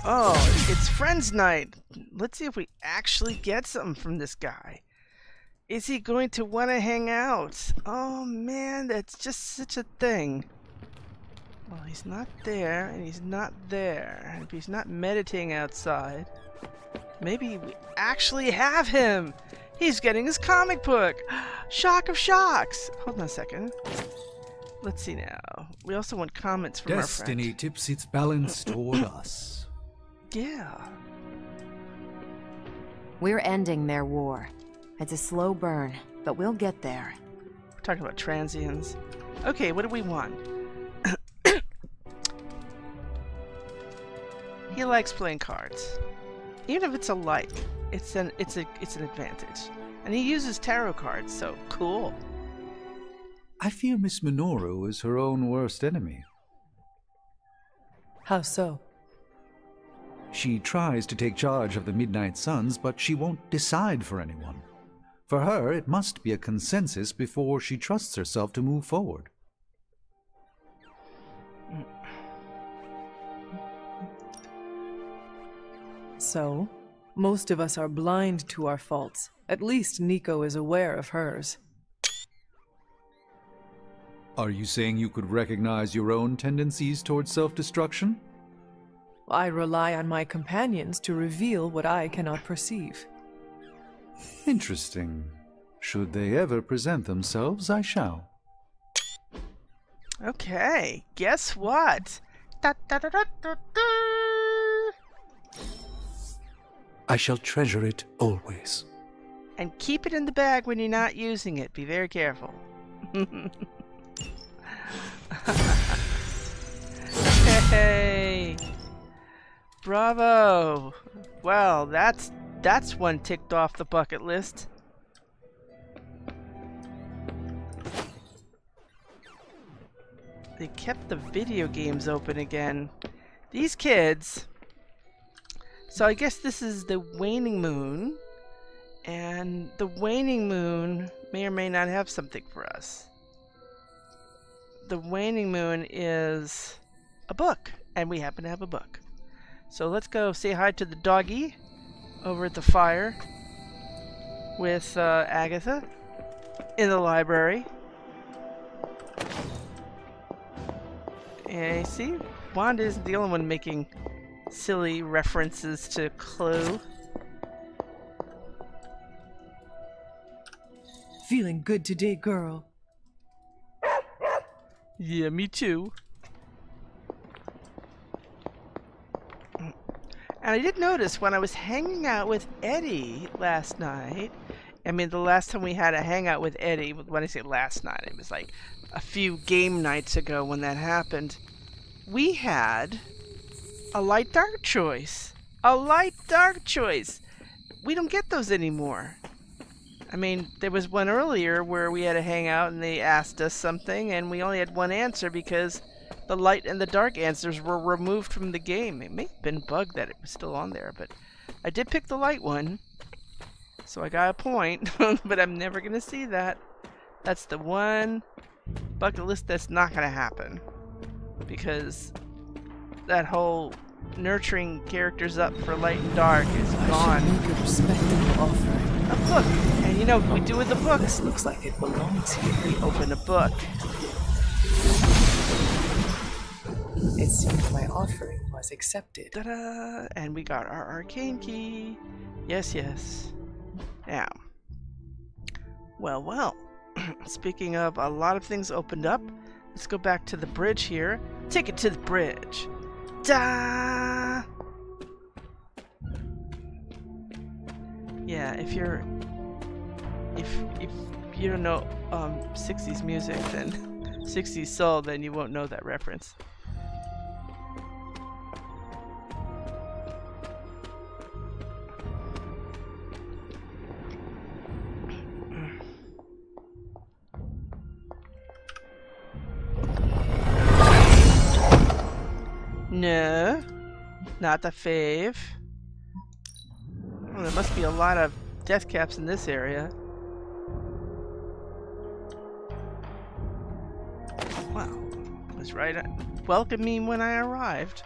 Oh, it's Friends Night. Let's see if we actually get something from this guy. Is he going to want to hang out? Oh man, that's just such a thing. Well, he's not there, and he's not there. If he's not meditating outside, maybe we actually have him. He's getting his comic book. Shock of shocks. Hold on a second. Let's see now. We also want comments from our friends. Destiny tips its balance toward us. Yeah. We're ending their war. It's a slow burn, but we'll get there. We're talking about transients. Okay, what do we want? He likes playing cards. Even if it's a like, it's an advantage. And he uses tarot cards, so cool. I fear Miss Minoru is her own worst enemy. How so? She tries to take charge of the Midnight Suns, but she won't decide for anyone. For her, it must be a consensus before she trusts herself to move forward. So, most of us are blind to our faults. At least Nico is aware of hers. Are you saying you could recognize your own tendencies towards self-destruction? I rely on my companions to reveal what I cannot perceive. Interesting. Should they ever present themselves, I shall. Okay, guess what? I shall treasure it always. And keep it in the bag when you're not using it. Be very careful. Hey! Bravo! Well, that's one ticked off the bucket list. They kept the video games open again. These kids. So I guess this is the waning moon. And the waning moon may or may not have something for us. The waning moon is a book. And we happen to have a book. So let's go say hi to the doggy over at the fire with Agatha in the library. And see, Wanda isn't the only one making silly references to Clue. Feeling good today, girl. Yeah, me too. And I did notice when I was hanging out with Eddie last night, I mean the last time we had a hangout with Eddie, when I say last night, it was like a few game nights ago when that happened, we had a light dark choice. A light dark choice. We don't get those anymore. I mean, there was one earlier where we had a hangout and they asked us something and we only had one answer because the light and the dark answers were removed from the game. It may have been bugged that it was still on there, but I did pick the light one. So I got a point, but I'm never going to see that. That's the one bucket list that's not going to happen. Because that whole nurturing characters up for light and dark is gone. Make a respectable offering. A book. And you know what we do with the books? This looks like it belongs here. We open a book. It seems my offering was accepted. Ta-da! And we got our arcane key. Yes, yes. Now. Well, well. Speaking of, a lot of things opened up. Let's go back to the bridge here. Take it to the bridge. Da! Yeah, if you don't know 60s music, then 60s soul, then you won't know that reference. No, not the fave. Well, there must be a lot of death caps in this area. Wow, it was right. Welcome me when I arrived.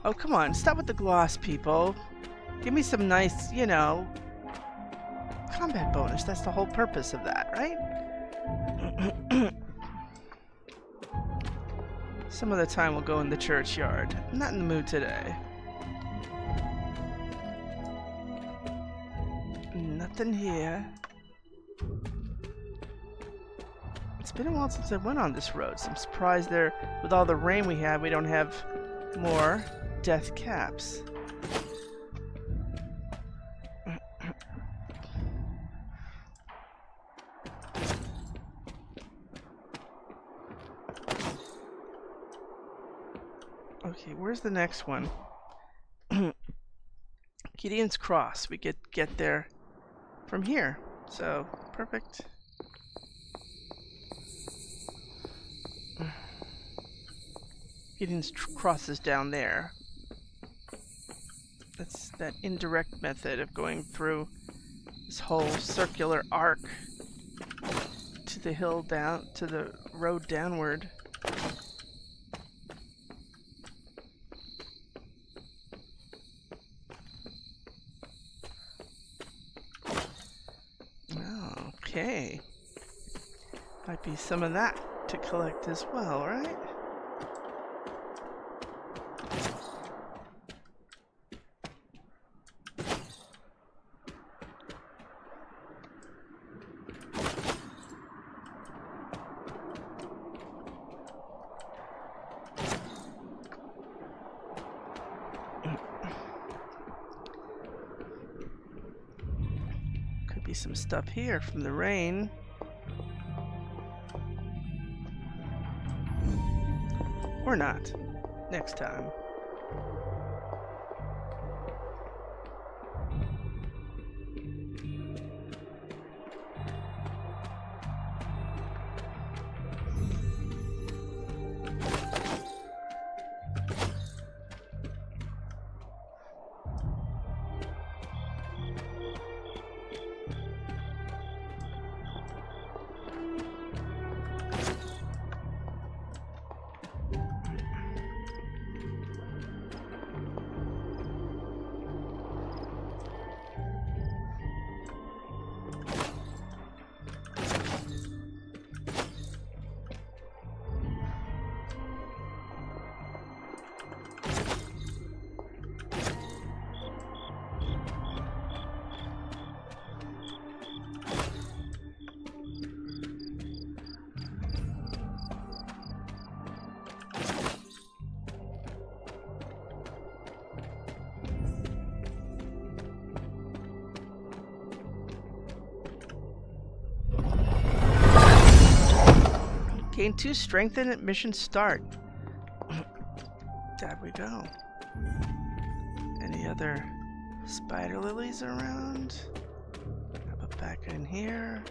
Oh, come on, stop with the gloss, people. Give me some nice, you know, combat bonus. That's the whole purpose of that, right? Some other time we'll go in the churchyard. I'm not in the mood today. Nothing here. It's been a while since I went on this road, so I'm surprised there, with all the rain we have, we don't have more death caps. Okay, where's the next one? Gideon's Cross. We get there from here. So, perfect. Gideon's Cross is down there. That's that indirect method of going through this whole circular arc to the hill down, to the road downward. Okay. Might be some of that to collect as well, right? Some stuff here from the rain. Or not. Next time. Gain 2 strengthen at mission start. There we go. Any other spider lilies around? How about back in here?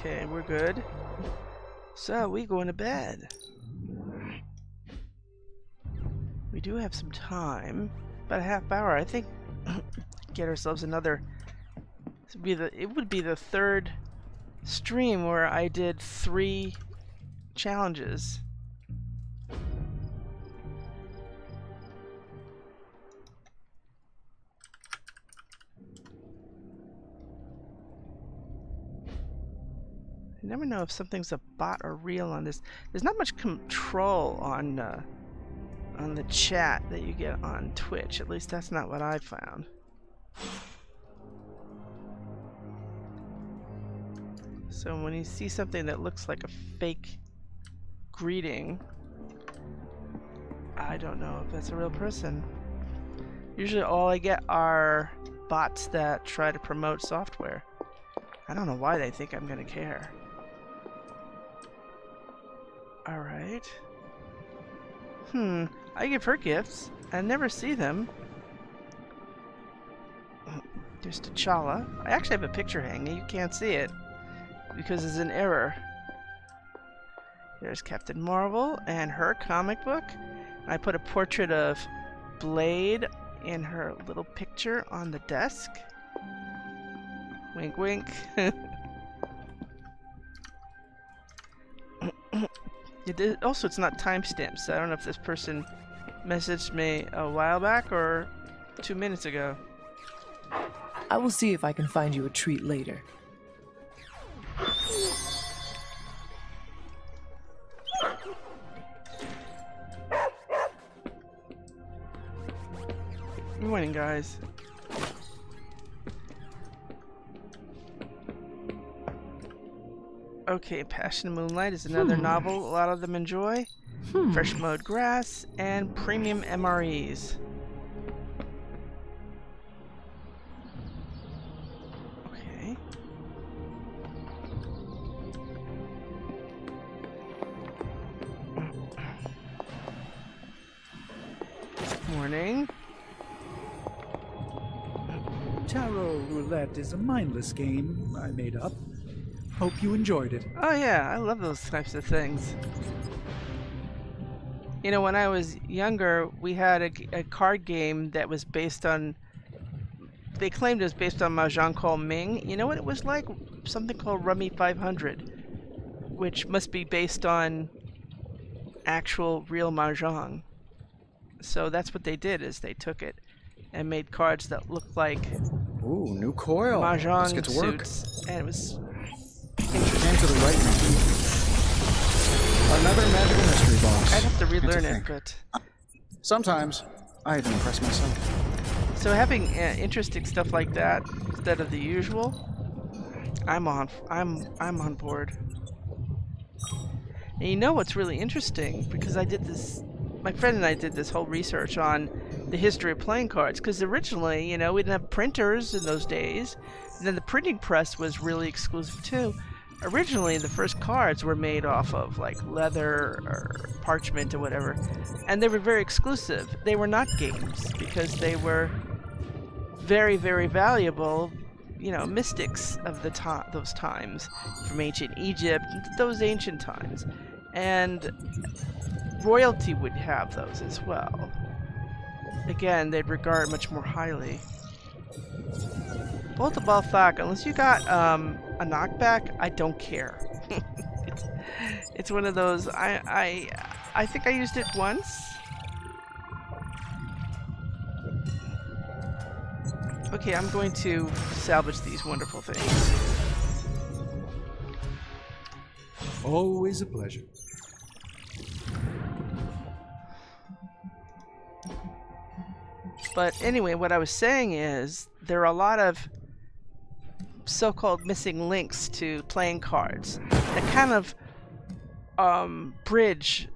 Okay, we're good. So, we going to bed. We do have some time. About a half hour, I think. Get ourselves another... It would be the third stream where I did 3 challenges. You never know if something's a bot or real on this. There's not much control on the chat that you get on Twitch. At least that's not what I found. So when you see something that looks like a fake greeting, I don't know if that's a real person. Usually all I get are bots that try to promote software. I don't know why they think I'm gonna care. Alright. I give her gifts. I never see them. There's T'Challa. I actually have a picture hanging. You can't see it because it's an error. There's Captain Marvel and her comic book. I put a portrait of Blade in her little picture on the desk. Wink, wink. Also, it's not timestamped, so I don't know if this person messaged me a while back or 2 minutes ago. I will see if I can find you a treat later. Good morning, guys. Okay, Passion of Moonlight is another novel a lot of them enjoy. Fresh Mode Grass and Premium MREs. Okay. Morning. Tarot roulette is a mindless game I made up. Hope you enjoyed it. Oh yeah, I love those types of things. You know, when I was younger, we had a card game that was based on... They claimed it was based on Mahjong called Ming. You know what it was like? Something called Rummy 500, which must be based on actual real Mahjong. So that's what they did, is they took it and made cards that looked like... Ooh, new coil. Mahjong Let's get to work. suits. And it was... And to the right now. Another magical mystery box. I'd have to relearn it, but... Sometimes, I even impress myself. So having interesting stuff like that instead of the usual, I'm on board. And you know what's really interesting? Because I did this... My friend and I did this whole research on the history of playing cards. Because originally, you know, we didn't have printers in those days. And then the printing press was really exclusive too. Originally, the first cards were made off of like leather or parchment or whatever, and they were very exclusive. They were not games because they were very, very valuable, you know, mystics of the those times, from ancient Egypt, those ancient times, and royalty would have those as well. Again, they'd regard much more highly. Bolt of Balthak, unless you got a knockback, I don't care. it's one of those. I think I used it once. Okay, I'm going to salvage these wonderful things. Always a pleasure. But anyway, what I was saying is there are a lot of so-called missing links to playing cards that kind of bridge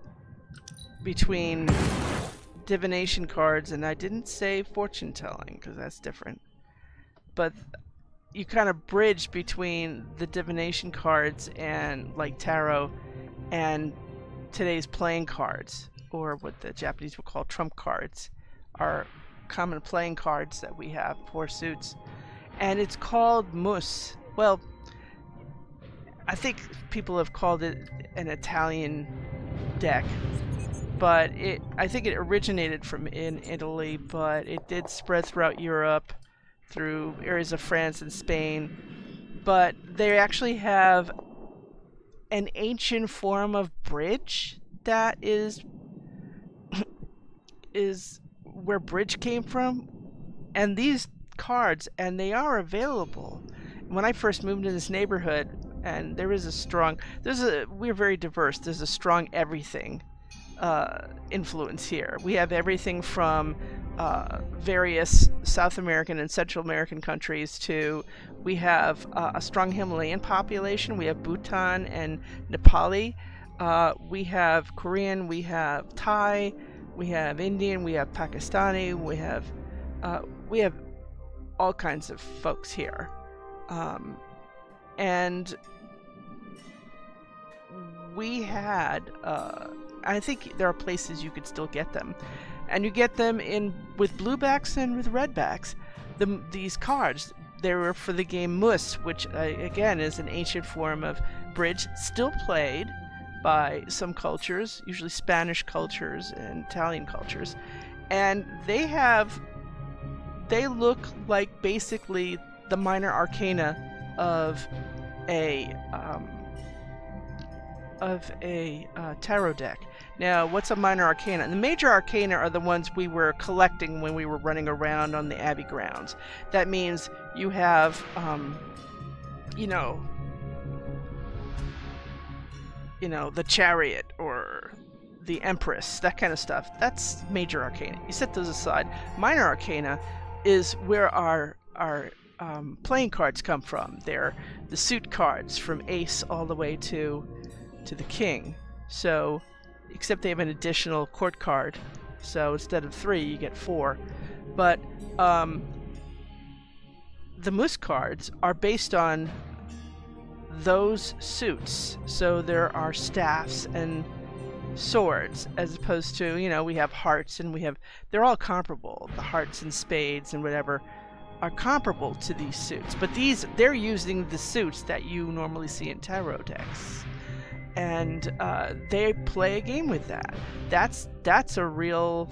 between divination cards, and I didn't say fortune telling because that's different, but you kind of bridge between the divination cards and like tarot and today's playing cards, or what the Japanese would call trump cards, are common playing cards that we have for suits. And it's called Mus. Well, I think people have called it an Italian deck, but I think it originated from in Italy, but it did spread throughout Europe, through areas of France and Spain, but they actually have an ancient form of bridge that is where bridge came from, and these cards, and they are available. When I first moved in this neighborhood, and there is a strong, we're very diverse. There's a strong everything influence here. We have everything from various South American and Central American countries to, we have a strong Himalayan population. We have Bhutan and Nepali. We have Korean, we have Thai, we have Indian, we have Pakistani, we have all kinds of folks here. And we had, I think there are places you could still get them. And you get them with blue backs and with red backs. These cards, they were for the game Mus, which again is an ancient form of bridge, still played by some cultures, usually Spanish cultures and Italian cultures. And they look like basically the minor arcana of a tarot deck. Now, what's a minor arcana? And the major arcana are the ones we were collecting when we were running around on the Abbey grounds. That means you have, the Chariot or the Empress, that kind of stuff. That's major arcana. You set those aside. Minor arcana is where our playing cards come from. They're the suit cards from Ace all the way to the King. So, except they have an additional court card. So instead of 3, you get 4. But the Mus cards are based on those suits. So there are staffs and swords, as opposed to, we have hearts, and they're all comparable. The hearts and spades and whatever are comparable to these suits. But they're using the suits that you normally see in tarot decks. And they play a game with that. That's a real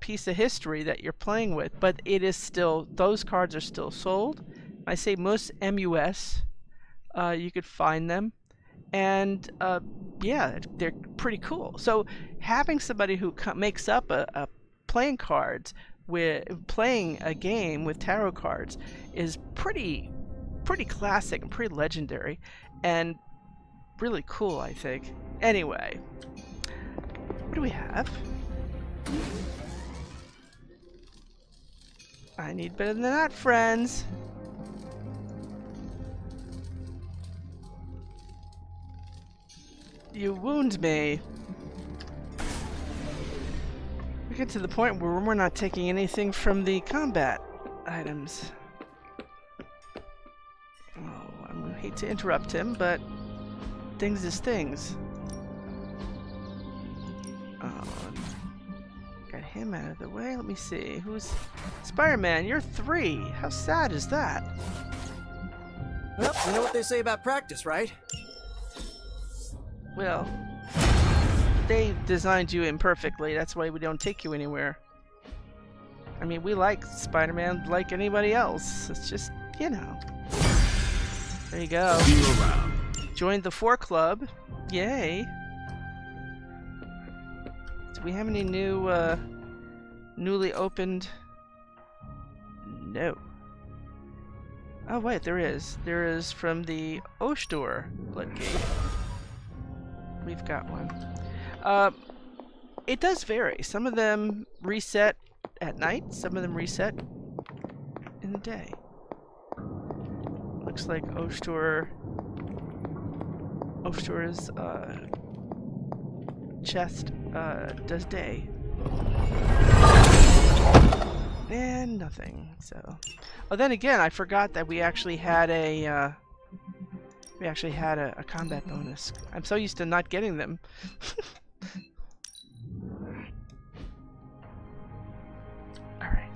piece of history that you're playing with. But it is still, those cards are still sold. I say Mus, M-U-S. You could find them, and yeah, they're pretty cool. So having somebody who makes up a playing cards with playing a game with tarot cards is pretty classic and pretty legendary and really cool, I think. Anyway, what do we have? I need better than that, friends. You wound me. We get to the point where we're not taking anything from the combat items. Oh, I hate to interrupt him, but things is things. Oh, got him out of the way. Let me see. Who's Spider-Man? You're 3. How sad is that? Well, you know what they say about practice, right? Well, they designed you imperfectly. That's why we don't take you anywhere. I mean, we like Spider-Man like anybody else. It's just, There you go. See you around. Joined the 4 Club. Yay. Do we have any new, newly opened? No. Oh, wait, there is. There is from the Oshtor Bloodgate. We've got one. It does vary. Some of them reset at night, some of them reset in the day. Looks like Oshtor's chest does day. And nothing. So, oh, then again, I forgot that we actually had a combat bonus. I'm so used to not getting them. Alright.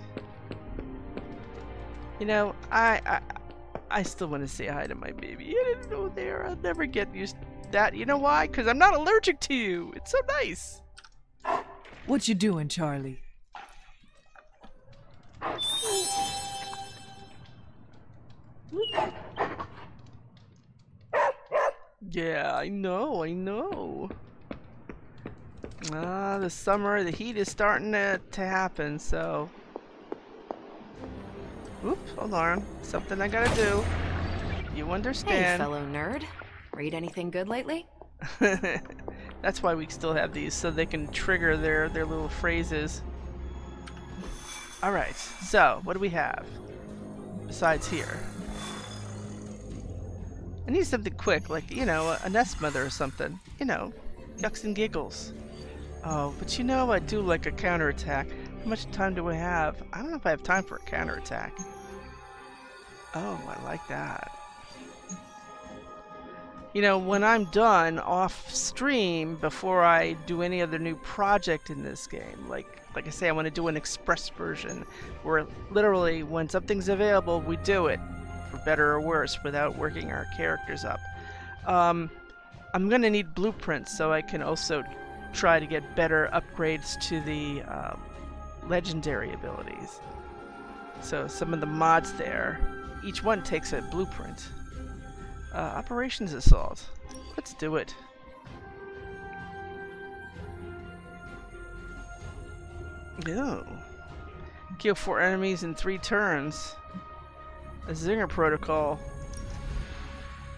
I still want to say hi to my baby. I didn't know there. I'll never get used to that. You know why? Because I'm not allergic to you. It's so nice. What you doing, Charlie? Yeah, I know. The summer, the heat is starting to happen, so... Oops, hold on. Something I gotta do. You understand. Hey, fellow nerd. Read anything good lately? That's why we still have these, so they can trigger their little phrases. Alright, so, what do we have? Besides here. I need something quick, like, you know, a nest mother or something. You know, yucks and giggles. Oh, but you know, I do like a counterattack. How much time do I have? I don't know if I have time for a counterattack. Oh, I like that. You know, when I'm done off stream, before I do any other new project in this game, like I say, I want to do an express version where literally when something's available, we do it, for better or worse, without working our characters up. I'm gonna need blueprints so I can also try to get better upgrades to the legendary abilities. So some of the mods there, each one takes a blueprint. Operations Assault. Let's do it. No. Kill 4 enemies in 3 turns. A Zinger Protocol.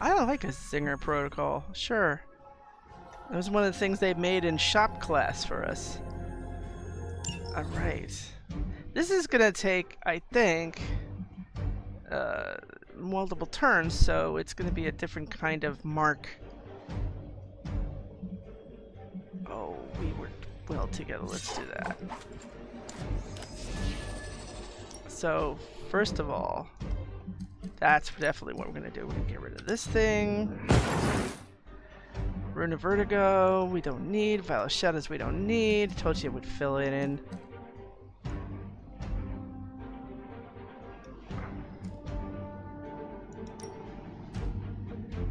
I don't like a Zinger Protocol. Sure. That was one of the things they made in shop class for us. Alright. This is gonna take, I think, multiple turns, so it's gonna be a different kind of mark. Oh, we worked well together. Let's do that. So, first of all, that's definitely what we're gonna do. We're gonna get rid of this thing. Rune of Vertigo, we don't need. Vial of Shadows, we don't need. Told you it would fill it in.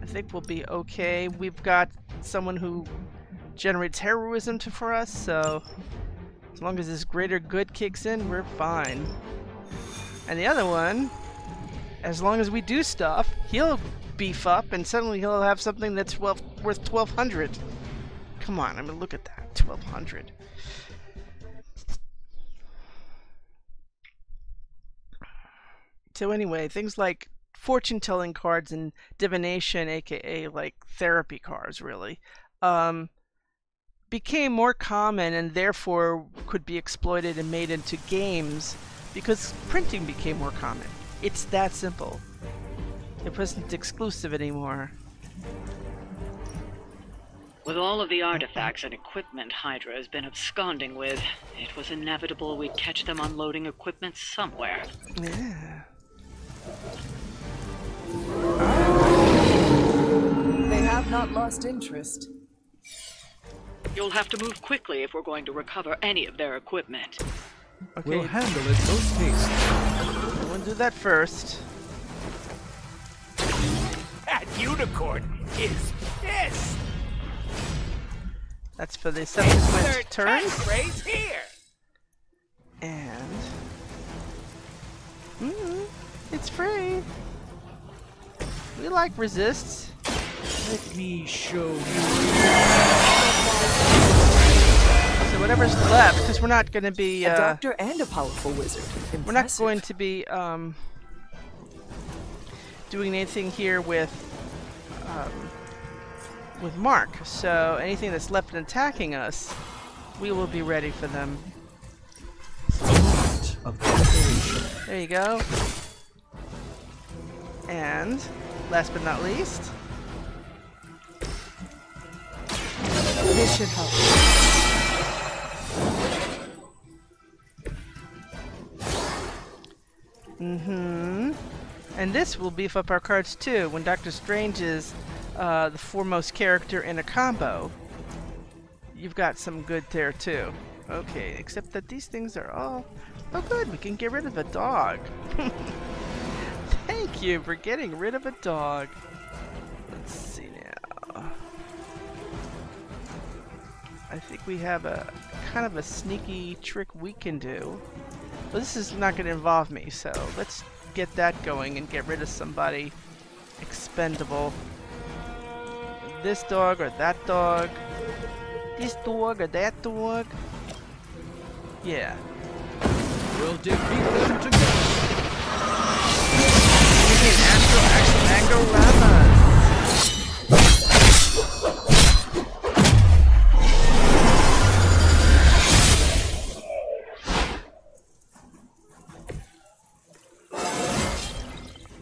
I think we'll be okay. We've got someone who generates heroism for us, so as long as this greater good kicks in, we're fine. And the other one, as long as we do stuff, he'll beef up and suddenly he'll have something that's worth 1,200. Come on, I mean, look at that, 1,200. So anyway, things like fortune-telling cards and divination, aka like therapy cards, really, became more common and therefore could be exploited and made into games because printing became more common. It's that simple. It wasn't exclusive anymore. With all of the artifacts and equipment Hydra has been absconding with, it was inevitable we'd catch them unloading equipment somewhere. Yeah. They have not lost interest. You'll have to move quickly if we're going to recover any of their equipment. Okay. We'll handle it post haste. We'll do that first. That unicorn is pissed. That's for the subsequent turns. Raise here. And it's free. We like resists. Let me show you. So whatever's left, because we're not going to be a doctor and a powerful wizard. Impressive. We're not going to be doing anything here with Mark. So anything that's left and attacking us, we will be ready for them. There you go. And last but not least, this should help. And this will beef up our cards too. When Doctor Strange is the foremost character in a combo, you've got some good there too. Okay, except that these things are all... Oh good, we can get rid of a dog. Thank you for getting rid of a dog. Let's see now. I think we have a kind of a sneaky trick we can do. But this is not going to involve me, so let's get that going and get rid of somebody expendable. this dog or that dog. This dog or that dog. Yeah. We'll defeat them together.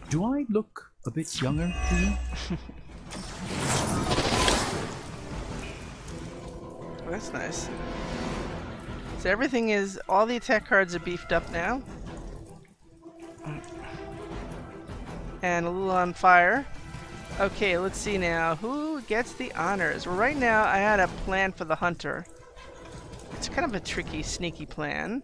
Do I look a bit younger to you? That's nice. So everything is, all the attack cards are beefed up now. And a little on fire. Okay, let's see now. Who gets the honors? Well, right now, I had a plan for the Hunter. It's kind of a tricky, sneaky plan.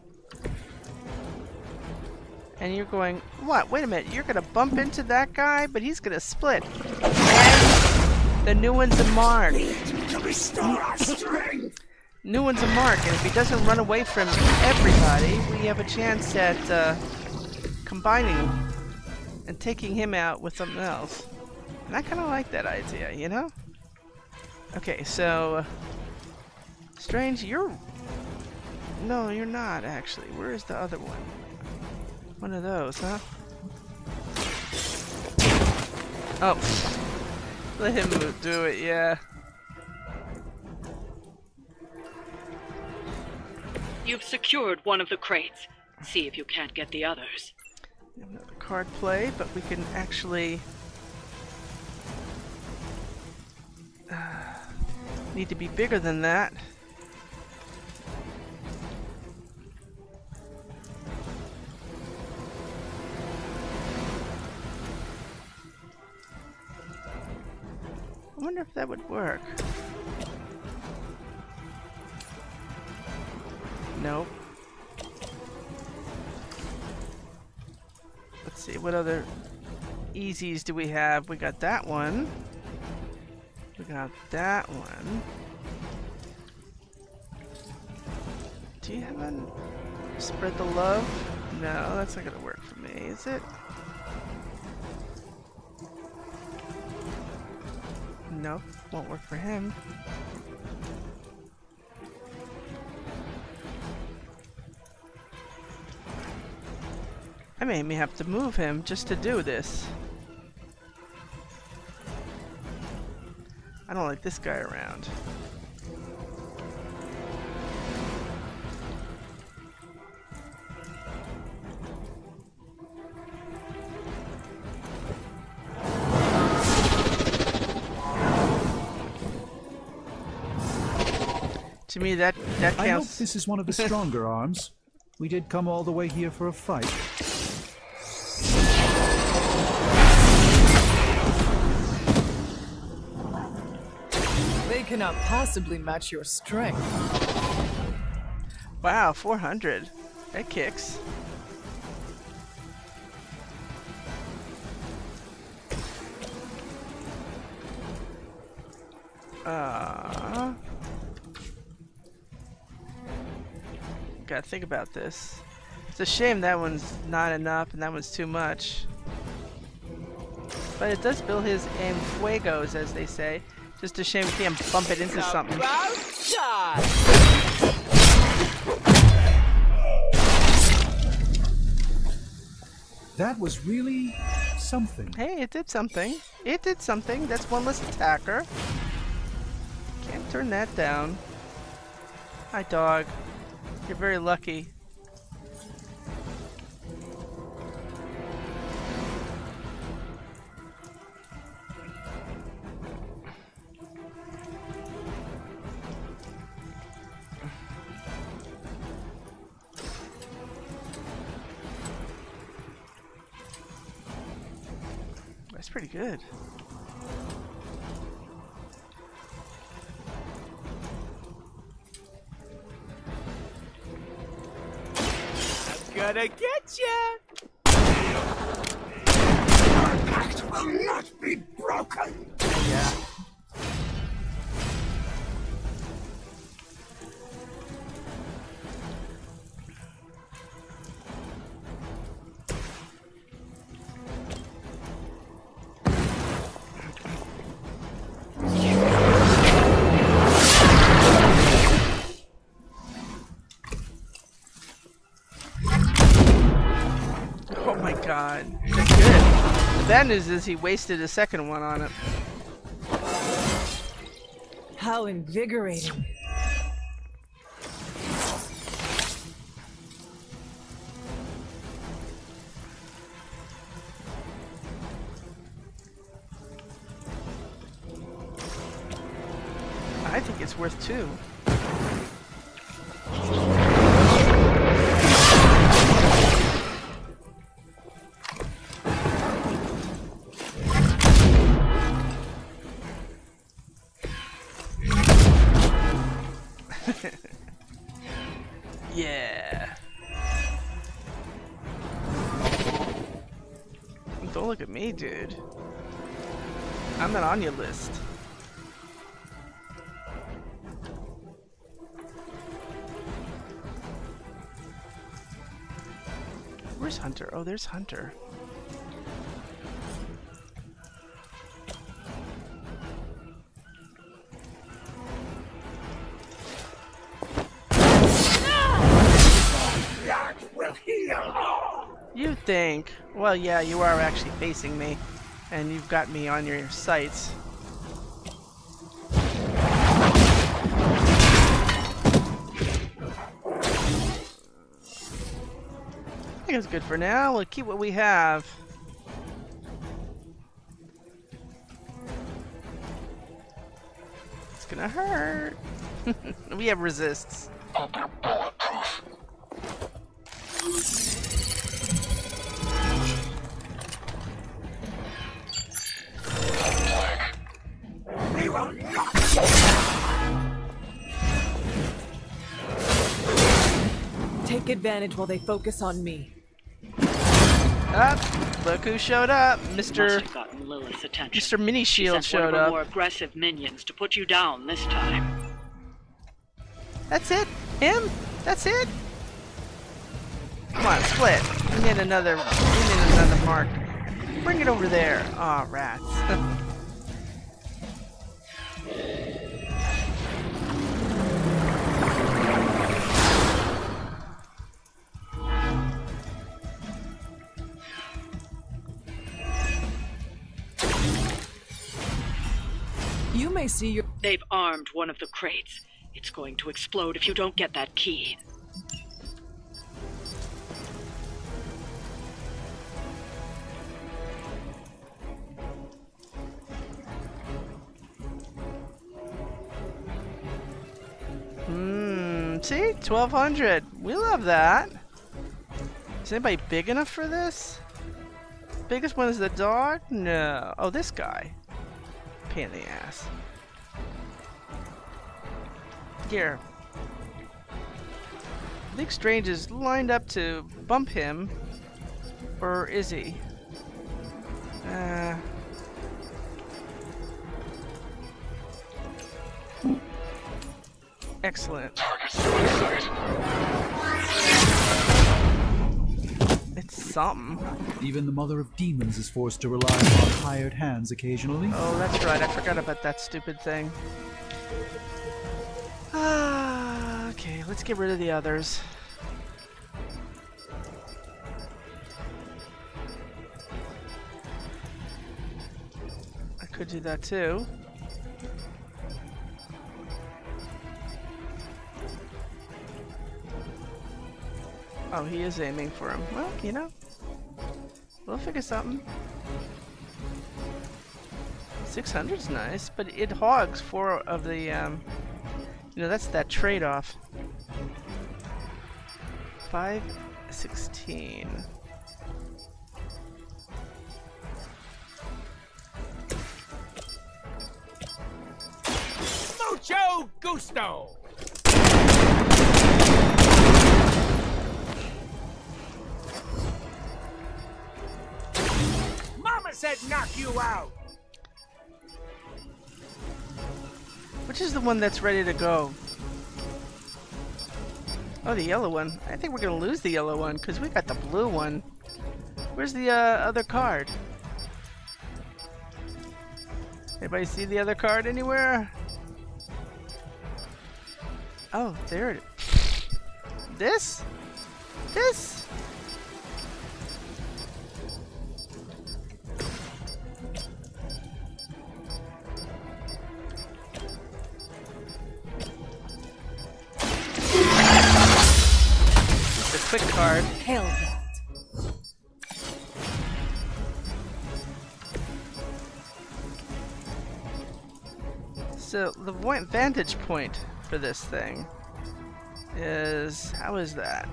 And you're going, what? Wait a minute, you're gonna bump into that guy, but he's gonna split. And the new one's a mark. To restore our strength. New one's a mark, and if he doesn't run away from everybody, we have a chance at combining him and taking him out with something else. And I kind of like that idea, you know? Okay, so... Strange, you're... No, you're not, actually. Where is the other one? One of those, huh? Oh. Let him do it, yeah. You've secured one of the crates. See if you can't get the others. Another card play, but we can actually... need to be bigger than that. I wonder if that would work. Nope. Let's see, what other easies do we have? We got that one. We got that one. Do you have a spread the love? No, that's not gonna work for me, is it? Nope, won't work for him. I may have to move him just to do this. I don't like this guy around. To me, that counts. I hope this is one of the stronger arms. We did come all the way here for a fight. They cannot possibly match your strength. Wow, 400. That kicks. Gotta think about this. It's a shame that one's not enough and that one's too much. But it does build his fuegos, as they say. Just a shame we can't bump it into something. That was really something. Hey, it did something. It did something. That's one less attacker. Can't turn that down. Hi, dog. You're very lucky. That's pretty good. Gonna get ya! Our pact will not be broken! Yeah. Oh my god. That's good. The bad news is he wasted a second one on it. How invigorating. I think it's worth 2. Yeah. Don't look at me, dude. I'm not on your list. Where's Hunter? Oh, there's Hunter. That will heal. You think? Well, yeah, you are actually facing me, and you've got me on your sights. I think it's good for now. We'll keep what we have. It's gonna hurt. We have resists. We will not. Take advantage while they focus on me. Up, look who showed up, Must Mr. have gotten Lilith's attention. Mr. Mini Shield She sent one showed of her up. more aggressive minions to put you down this time. That's it? Him? That's it? Come on, split. We need another mark. Bring it over there. Aw, rats. You may see your... They've armed one of the crates. It's going to explode if you don't get that key. See? 1200. We love that. Is anybody big enough for this? Biggest one is the dog? No. Oh, this guy. Pain in the ass. Here. I think Strange is lined up to bump him. Or is he? Excellent. It's something. Even the mother of demons is forced to rely on hired hands occasionally. Oh, that's right. I forgot about that stupid thing. Okay, let's get rid of the others. I could do that too. Oh, he is aiming for him. Well, you know, we'll figure something. 600's nice, but it hogs 4 of the, you know, that's that trade-off. 516. Mucho gusto! Mama said knock you out! Which is the one that's ready to go? Oh, the yellow one. I think we're gonna lose the yellow one because we got the blue one. Where's the other card? Anybody see the other card anywhere? Oh, there it is. This? So the vantage point for this thing is, how is that?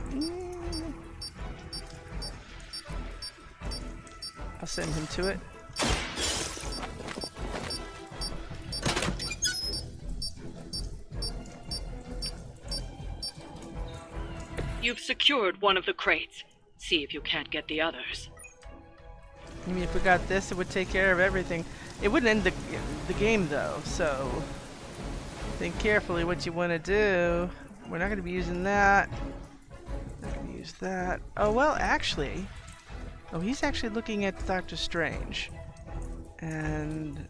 I'll send him to it. You've secured one of the crates. See if you can't get the others. I mean, if we got this, it would take care of everything. It wouldn't end the game, though, so think carefully what you want to do. We're not going to be using that. Not going to use that. Oh, well, actually... Oh, he's actually looking at Doctor Strange. And...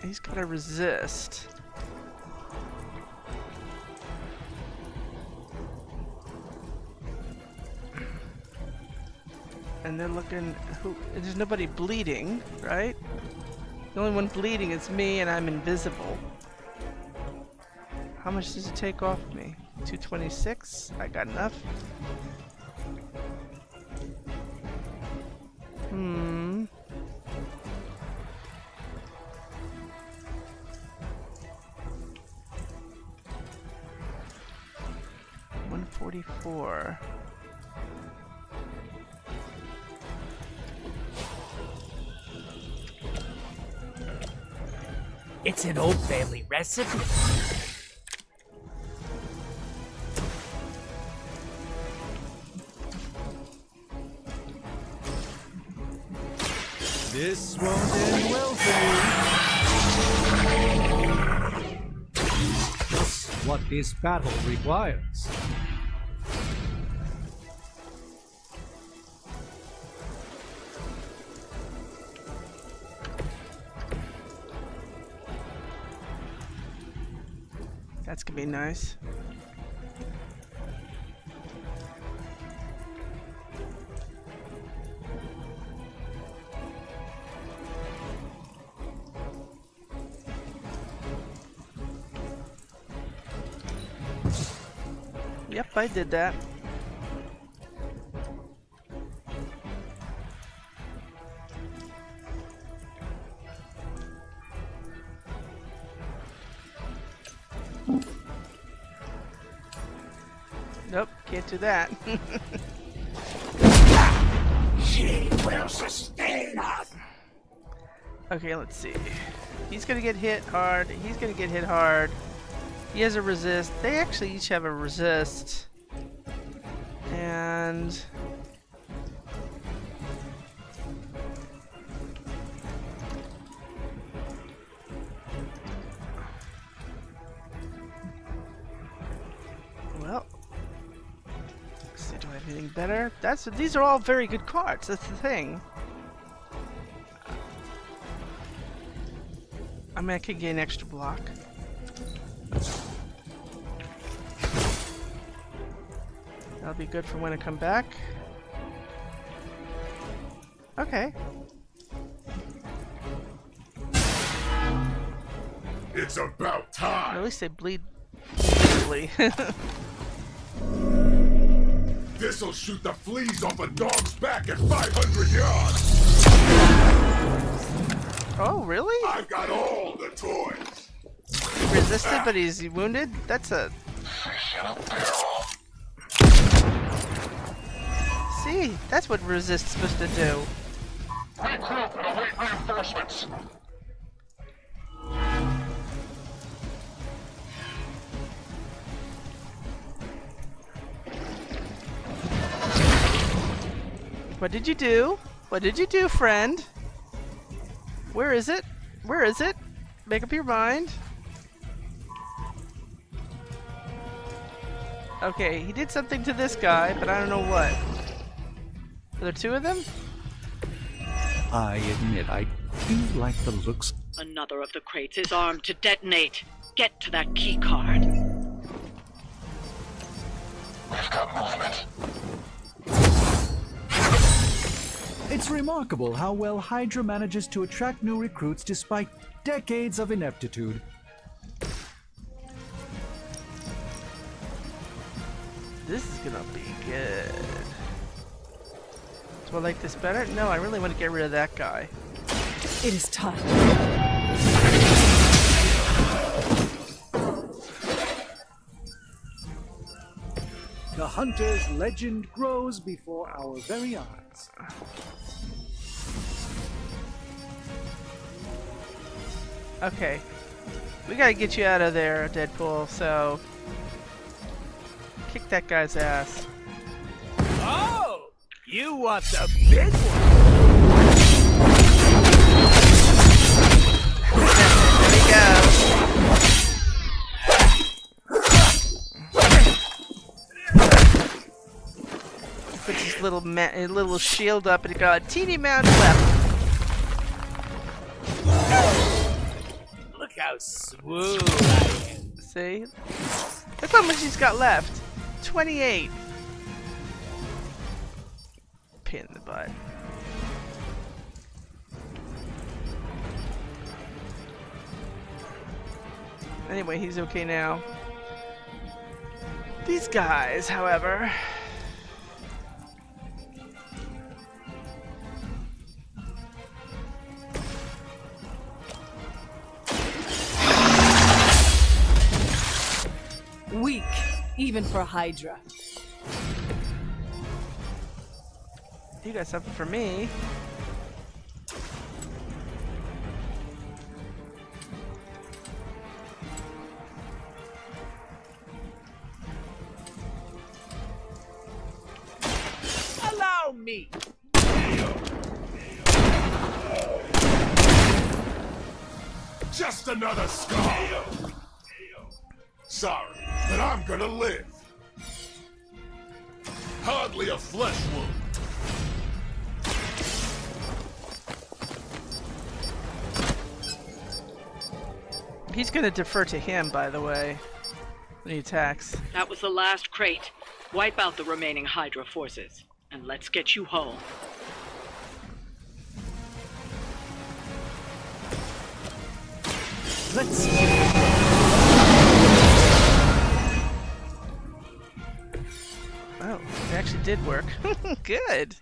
he's got to resist. And they're looking... There's nobody bleeding, right? The only one bleeding is me, and I'm invisible. How much does it take off me? 226? I got enough. Hmm. $144. It's an old family recipe. This won't end well for you. Just what this battle requires. That's gonna be nice. Yep, I did that. Nope, can't do that. She will sustain us. Okay, let's see. He's gonna get hit hard. He's gonna get hit hard. He has a resist. They actually each have a resist. And... well... let's see, do I have anything better? These are all very good cards, that's the thing. I mean, I could gain extra block. That'll be good for when I come back. Okay. It's about time. At least they bleed easily. This'll shoot the fleas off a dog's back at 500 yards. Oh, really? I've got all the toys. He resisted, but he's wounded? That's a... See, that's what resist's supposed to do. Regroup and await reinforcements. What did you do? What did you do, friend? Where is it? Where is it? Make up your mind. Okay, he did something to this guy, but I don't know what. Are there two of them? I admit, I do like the looks. Another of the crates is armed to detonate. Get to that key card. We've got movement. It's remarkable how well Hydra manages to attract new recruits despite decades of ineptitude. This is gonna be good. Do I like this better? No, I really want to get rid of that guy. It is time. Hunter's legend grows before our very eyes. Okay. We gotta get you out of there, Deadpool, so... kick that guy's ass. Oh! You want the big one! There we go. Puts his little shield up and he got a teeny amount left. Look how smooth I am. See? Look how much he's got left. 28. Pain in the butt. Anyway, he's okay now. These guys, however... weak, even for Hydra. You got something for me. Allow me! Just another scar. Sorry, but I'm gonna live. Hardly a flesh wound. He's gonna defer to him, by the way, when he attacks. That was the last crate. Wipe out the remaining Hydra forces, and let's get you home. Let's... Oh, it actually did work. Good.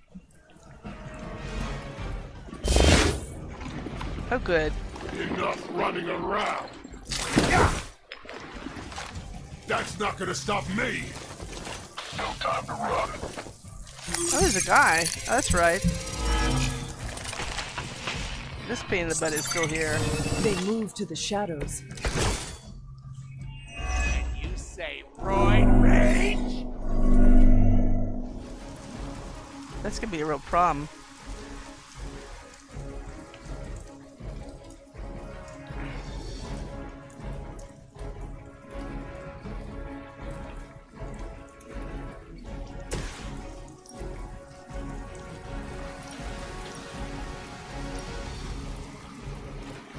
Oh, good. Enough running around. That's not gonna stop me. No time to run. Oh, there's a guy. Oh, that's right. This pain in the butt is still here. They move to the shadows. And you say Roid Rage? That's gonna be a real problem.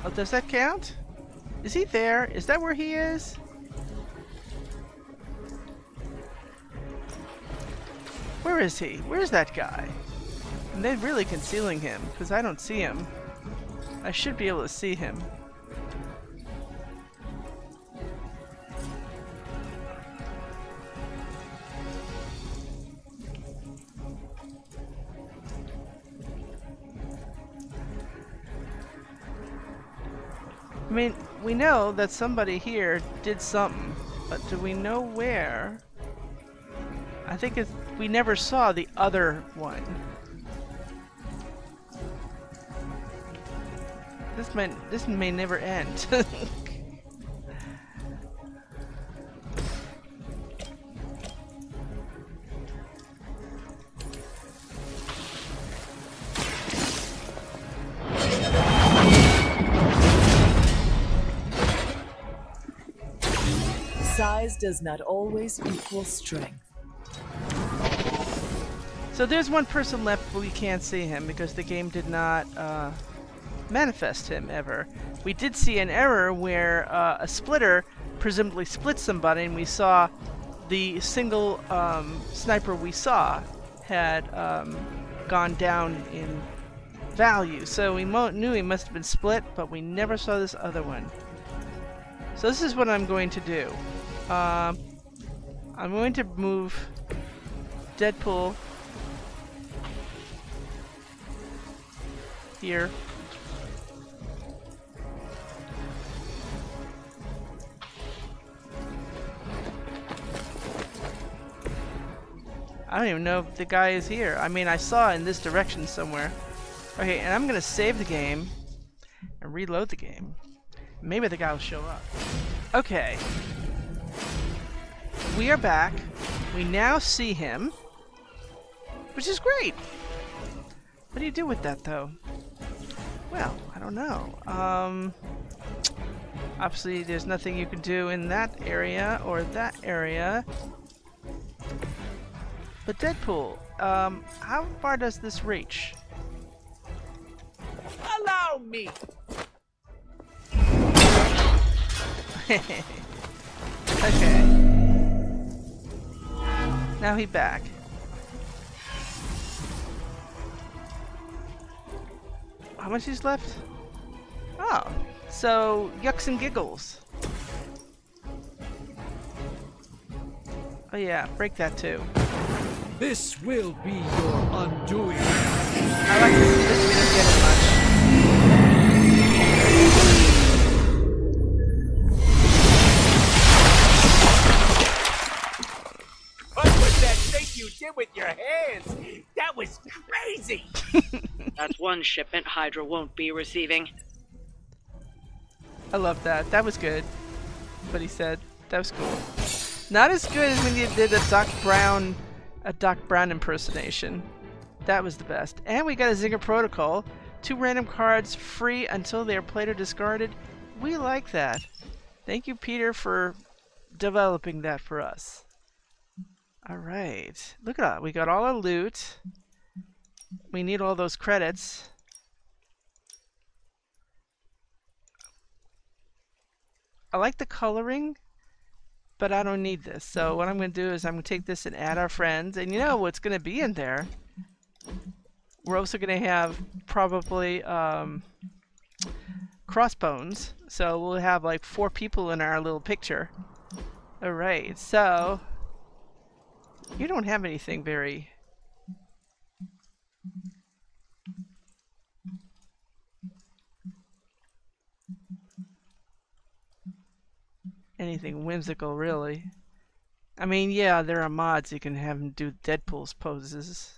Oh, does that count? Is he there? Is that where he is? Where is he? Where's that guy? And they're really concealing him, because I don't see him. I should be able to see him. I mean, we know that somebody here did something, but do we know where? I think it's, we never saw the other one. This may never end. Size does not always equal strength. So there's one person left, but we can't see him because the game did not manifest him ever. We did see an error where a splitter presumably split somebody, and we saw the single sniper we saw had gone down in value. So we knew he must have been split, but we never saw this other one. So this is what I'm going to do. I'm going to move Deadpool here. I don't even know if the guy is here. I mean, I saw in this direction somewhere. Okay, and I'm gonna save the game and reload the game. Maybe the guy will show up. Okay. We are back. We now see him, which is great. What do you do with that, though? Well, I don't know. Obviously, there's nothing you can do in that area or that area. But Deadpool, how far does this reach? Allow me! Okay. Now he's back. How much is left? Oh, so yucks and giggles. Oh yeah, break that too. This will be your undoing. I like this. This we don't get it much. What was that thing you did with your hands? That was crazy! That's one shipment Hydra won't be receiving. I love that. That was good. What he said. That was cool. Not as good as when you did a Doc Brown impersonation. That was the best. And we got a Zinger Protocol. 2 random cards free until they are played or discarded. We like that. Thank you, Peter, for developing that for us. Alright. Look at that. We got all our loot. We need all those credits. I like the coloring, but I don't need this. So what I'm going to do is I'm going to take this and add our friends. And you know what's going to be in there? We're also going to have probably Crossbones. So we'll have like 4 people in our little picture. Alright, so you don't have anything very... anything whimsical, really. I mean, yeah, there are mods you can have them do Deadpool's poses.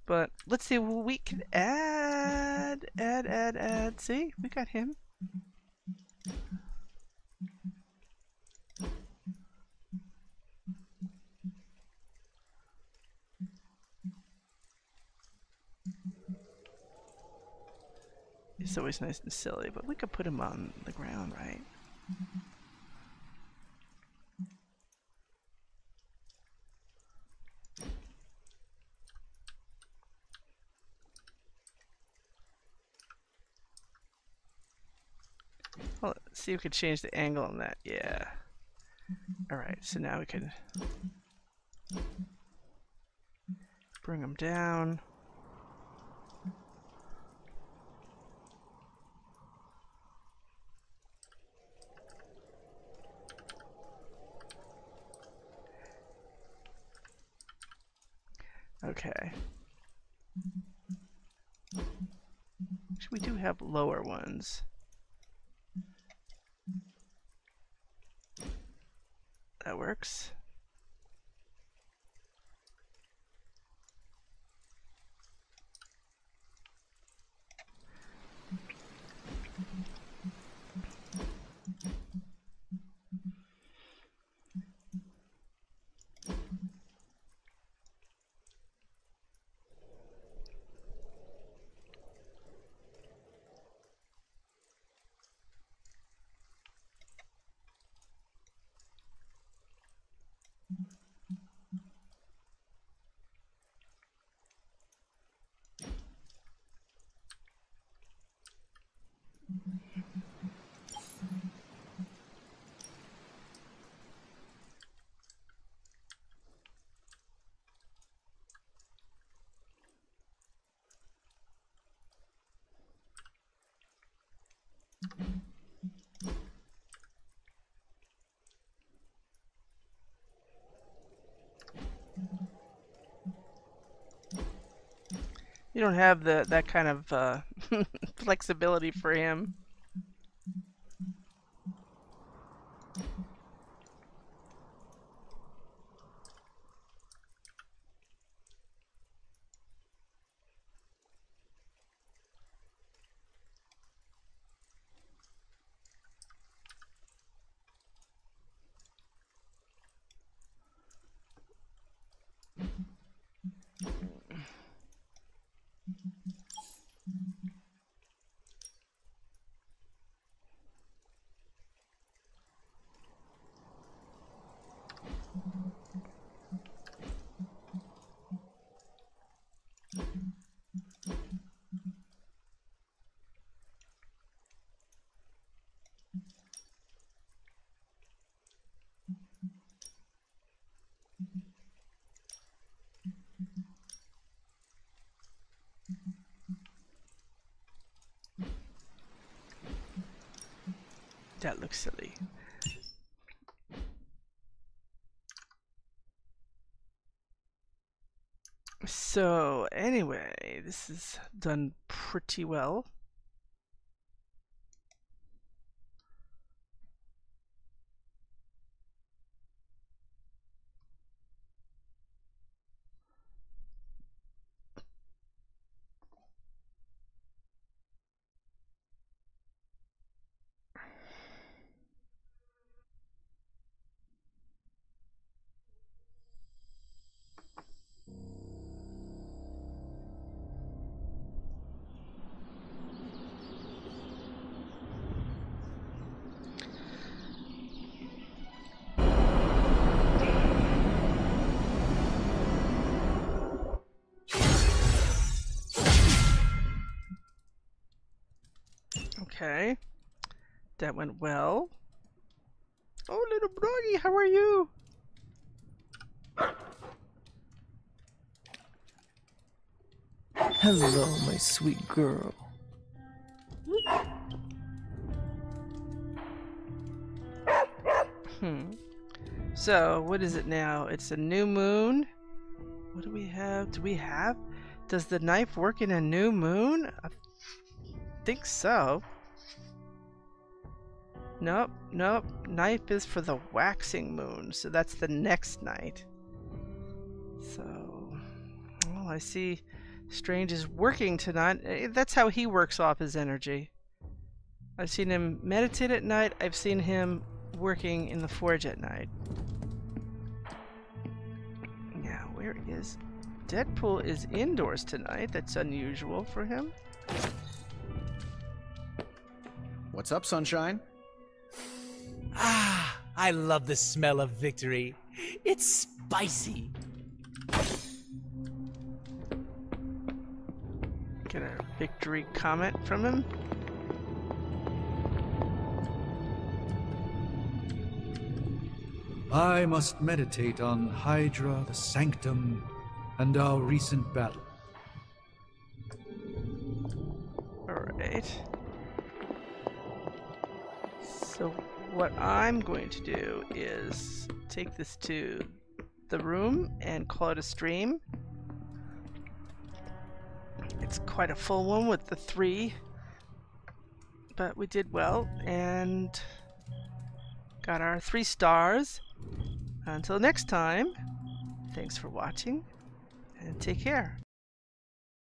But let's see what we can add. See, we got him. It's always nice and silly, but we could put him on the ground, right? Well, let's see if we can change the angle on that. Yeah. Alright, so now we can bring him down. Okay. Actually, we do have lower ones. That works. You don't have that kind of flexibility for him. That looks silly. So anyway, this is done pretty well. Okay, that went well. Oh, little Broggy, how are you? Hello, my sweet girl. So, what is it now? It's a new moon. What do we have? Does the knife work in a new moon? I think so. Nope, nope. Knife is for the waxing moon, so that's the next night. So, well, I see Strange is working tonight. That's how he works off his energy. I've seen him meditate at night. I've seen him working in the forge at night. Now, where is Deadpool? Is indoors tonight. That's unusual for him. What's up, Sunshine? Ah, I love the smell of victory. It's spicy. Get a victory comment from him. I must meditate on Hydra, the Sanctum, and our recent battle. Alright. So what I'm going to do is take this to the room and call it a stream. It's quite a full one with the 3, but we did well and got our 3 stars. Until next time, thanks for watching and take care.